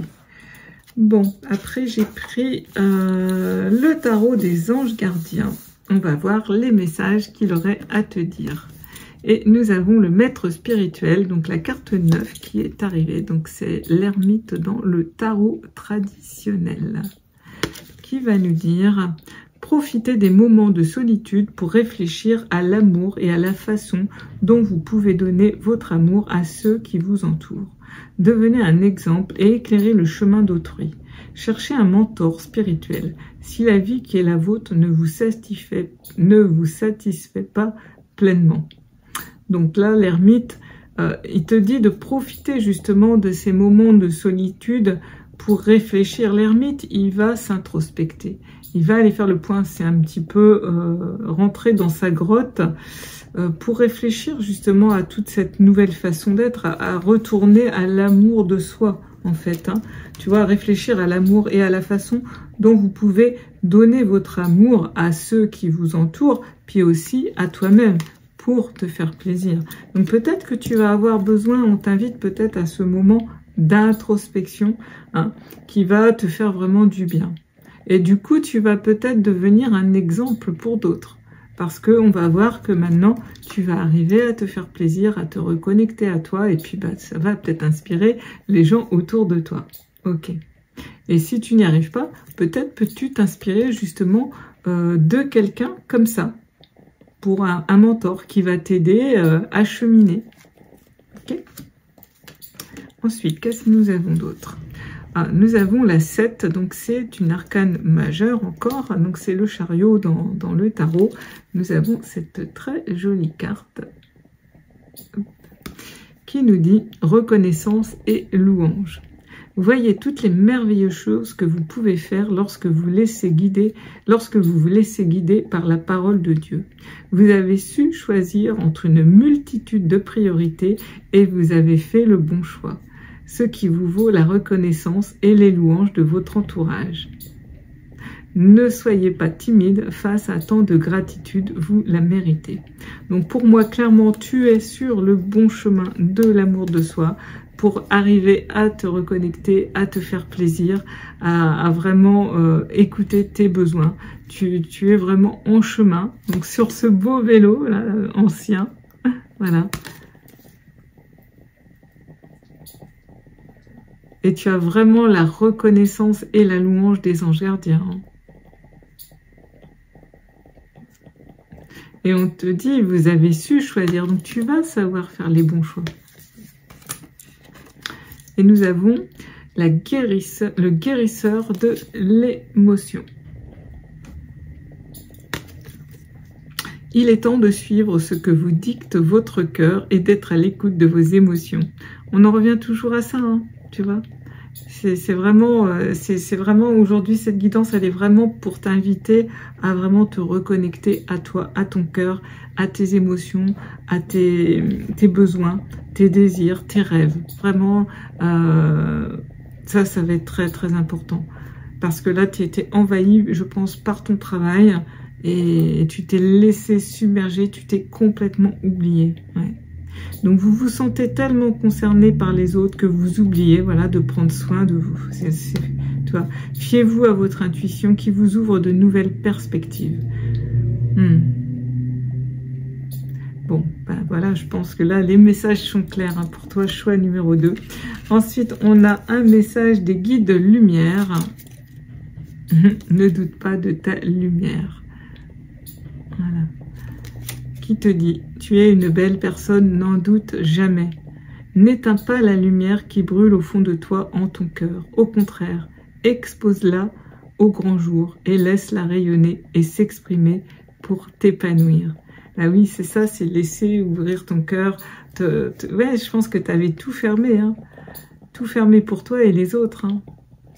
Speaker 1: Bon, après j'ai pris le tarot des anges gardiens. On va voir les messages qu'il aurait à te dire. Et nous avons le maître spirituel, donc la carte 9 qui est arrivée. Donc c'est l'ermite dans le tarot traditionnel. Qui va nous dire... Profitez des moments de solitude pour réfléchir à l'amour et à la façon dont vous pouvez donner votre amour à ceux qui vous entourent. Devenez un exemple et éclairez le chemin d'autrui. Cherchez un mentor spirituel. Si la vie qui est la vôtre ne vous satisfait pas pleinement. Donc là, l'ermite, il te dit de profiter justement de ces moments de solitude pour réfléchir. L'ermite, il va s'introspecter. Il va aller faire le point, c'est un petit peu rentrer dans sa grotte pour réfléchir justement à toute cette nouvelle façon d'être, à retourner à l'amour de soi en fait. Hein. Tu vois, réfléchir à l'amour et à la façon dont vous pouvez donner votre amour à ceux qui vous entourent, puis aussi à toi-même pour te faire plaisir. Donc peut-être que tu vas avoir besoin, on t'invite peut-être à ce moment d'introspection hein, qui va te faire vraiment du bien. Et du coup, tu vas peut-être devenir un exemple pour d'autres. Parce qu'on va voir que maintenant, tu vas arriver à te faire plaisir, à te reconnecter à toi. Et puis, bah, ça va peut-être inspirer les gens autour de toi. Ok. Et si tu n'y arrives pas, peut-être peux-tu t'inspirer justement de quelqu'un comme ça. Pour un mentor qui va t'aider à cheminer. Ok. Ensuite, qu'est-ce que nous avons d'autre? Nous avons la 7, donc c'est une arcane majeure encore, donc c'est le chariot dans le tarot. Nous avons cette très jolie carte qui nous dit reconnaissance et louange. Voyez toutes les merveilleuses choses que vous pouvez faire lorsque vous vous laissez guider par la parole de Dieu. Vous avez su choisir entre une multitude de priorités et vous avez fait le bon choix. Ce qui vous vaut la reconnaissance et les louanges de votre entourage. Ne soyez pas timide face à tant de gratitude, vous la méritez. Donc pour moi, clairement, tu es sur le bon chemin de l'amour de soi pour arriver à te reconnecter, à te faire plaisir, à vraiment écouter tes besoins. Tu es vraiment en chemin, donc sur ce beau vélo là, ancien, voilà. Et tu as vraiment la reconnaissance et la louange des anges gardiens. Et on te dit, vous avez su choisir, donc tu vas savoir faire les bons choix. Et nous avons le guérisseur de l'émotion. Il est temps de suivre ce que vous dicte votre cœur et d'être à l'écoute de vos émotions. On en revient toujours à ça, hein, tu vois. C'est vraiment aujourd'hui, cette guidance, elle est vraiment pour t'inviter à vraiment te reconnecter à toi, à ton cœur, à tes émotions, à tes besoins, tes désirs, tes rêves. Vraiment, ça va être très très important. Parce que là, tu étais envahi, je pense, par ton travail et tu t'es laissé submerger, tu t'es complètement oublié. Ouais. Donc vous vous sentez tellement concerné par les autres que vous oubliez, voilà, de prendre soin de vous. Tu vois, fiez-vous à votre intuition qui vous ouvre de nouvelles perspectives. Bon, ben voilà, je pense que là, les messages sont clairs hein, pour toi, choix numéro 2. Ensuite, on a un message des guides de lumière. Ne doute pas de ta lumière. Voilà. Qui te dit, tu es une belle personne, n'en doute jamais. N'éteins pas la lumière qui brûle au fond de toi en ton cœur. Au contraire, expose-la au grand jour et laisse-la rayonner et s'exprimer pour t'épanouir. Ah oui, c'est ça, c'est laisser ouvrir ton cœur. Ouais, je pense que tu avais tout fermé, hein. Tout fermé pour toi et les autres. Hein.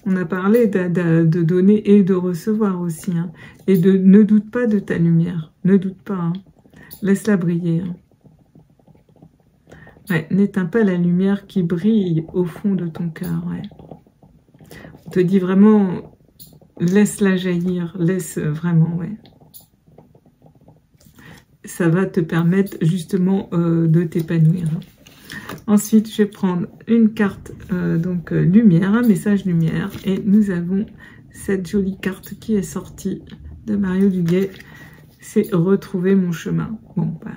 Speaker 1: On a parlé de donner et de recevoir aussi. Hein. Et ne doute pas de ta lumière. Ne doute pas. Hein. Laisse-la briller. Hein. Ouais, n'éteins pas la lumière qui brille au fond de ton cœur. Ouais. On te dit vraiment, laisse-la jaillir. Laisse vraiment, ouais. Ça va te permettre justement de t'épanouir. Ensuite, je vais prendre une carte lumière, un message lumière. Et nous avons cette jolie carte qui est sortie de Mario Duguay. C'est retrouver mon chemin. Bon, bah,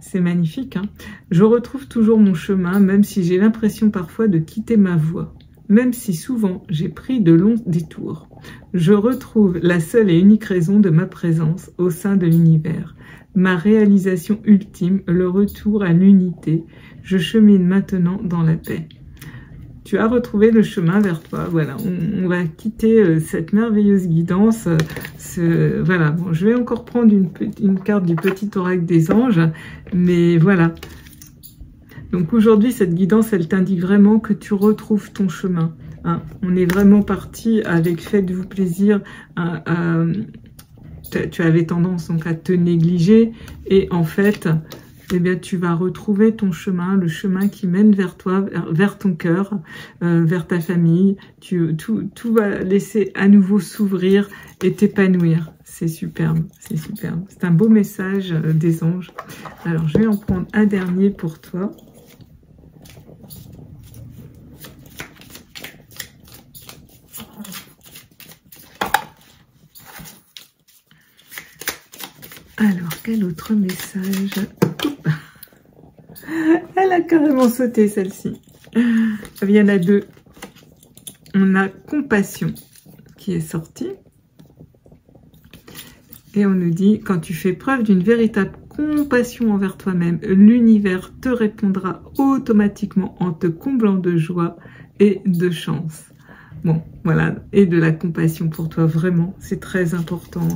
Speaker 1: c'est magnifique. Hein. Je retrouve toujours mon chemin, même si j'ai l'impression parfois de quitter ma voie. Même si souvent j'ai pris de longs détours. Je retrouve la seule et unique raison de ma présence au sein de l'univers. Ma réalisation ultime, le retour à l'unité. Je chemine maintenant dans la paix. Tu as retrouvé le chemin vers toi. Voilà, on va quitter cette merveilleuse guidance. Voilà, bon, je vais encore prendre une carte du petit oracle des anges. Mais voilà. Donc aujourd'hui, cette guidance, elle t'indique vraiment que tu retrouves ton chemin. Hein. On est vraiment parti avec faites-vous plaisir. Tu avais tendance donc à te négliger. Et en fait, eh bien, tu vas retrouver ton chemin, le chemin qui mène vers toi, vers ton cœur, vers ta famille. Tout va laisser à nouveau s'ouvrir et t'épanouir. C'est superbe, c'est superbe. C'est un beau message des anges. Alors, je vais en prendre un dernier pour toi. Alors, quel autre message? Oups. Elle a carrément sauté, celle-ci. Il y en a deux. On a compassion qui est sortie. Et on nous dit, quand tu fais preuve d'une véritable compassion envers toi-même, l'univers te répondra automatiquement en te comblant de joie et de chance. Bon, voilà, et de la compassion pour toi, vraiment, c'est très important.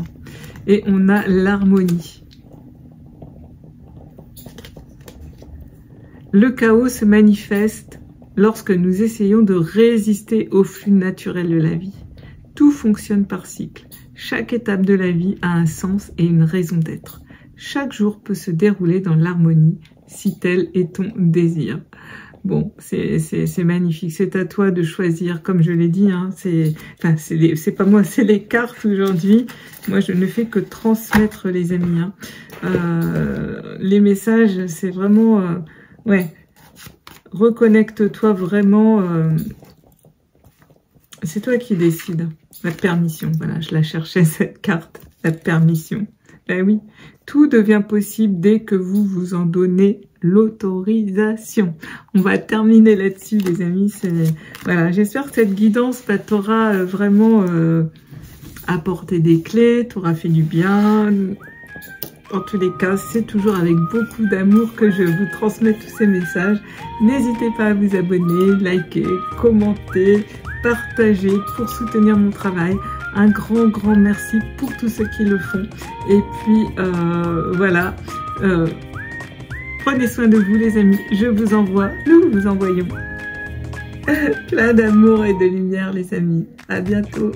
Speaker 1: Et on a l'harmonie. Le chaos se manifeste lorsque nous essayons de résister au flux naturel de la vie. Tout fonctionne par cycle. Chaque étape de la vie a un sens et une raison d'être. Chaque jour peut se dérouler dans l'harmonie, si tel est ton désir. Bon, c'est magnifique. C'est à toi de choisir, comme je l'ai dit. Hein, c'est pas moi, c'est les cartes aujourd'hui. Moi, je ne fais que transmettre, les amis. Hein. Les messages, c'est vraiment... ouais, reconnecte-toi vraiment. C'est toi qui décides. La permission, voilà, je la cherchais, cette carte. La permission. Ben oui, tout devient possible dès que vous vous en donnez l'autorisation. On va terminer là-dessus, les amis. Voilà, j'espère que cette guidance t'aura vraiment apporté des clés, t'aura fait du bien. En tous les cas, c'est toujours avec beaucoup d'amour que je vous transmets tous ces messages. N'hésitez pas à vous abonner, liker, commenter, partager pour soutenir mon travail. Un grand merci pour tous ceux qui le font. Et puis, voilà. Prenez soin de vous les amis. Nous vous envoyons plein d'amour et de lumière les amis. À bientôt.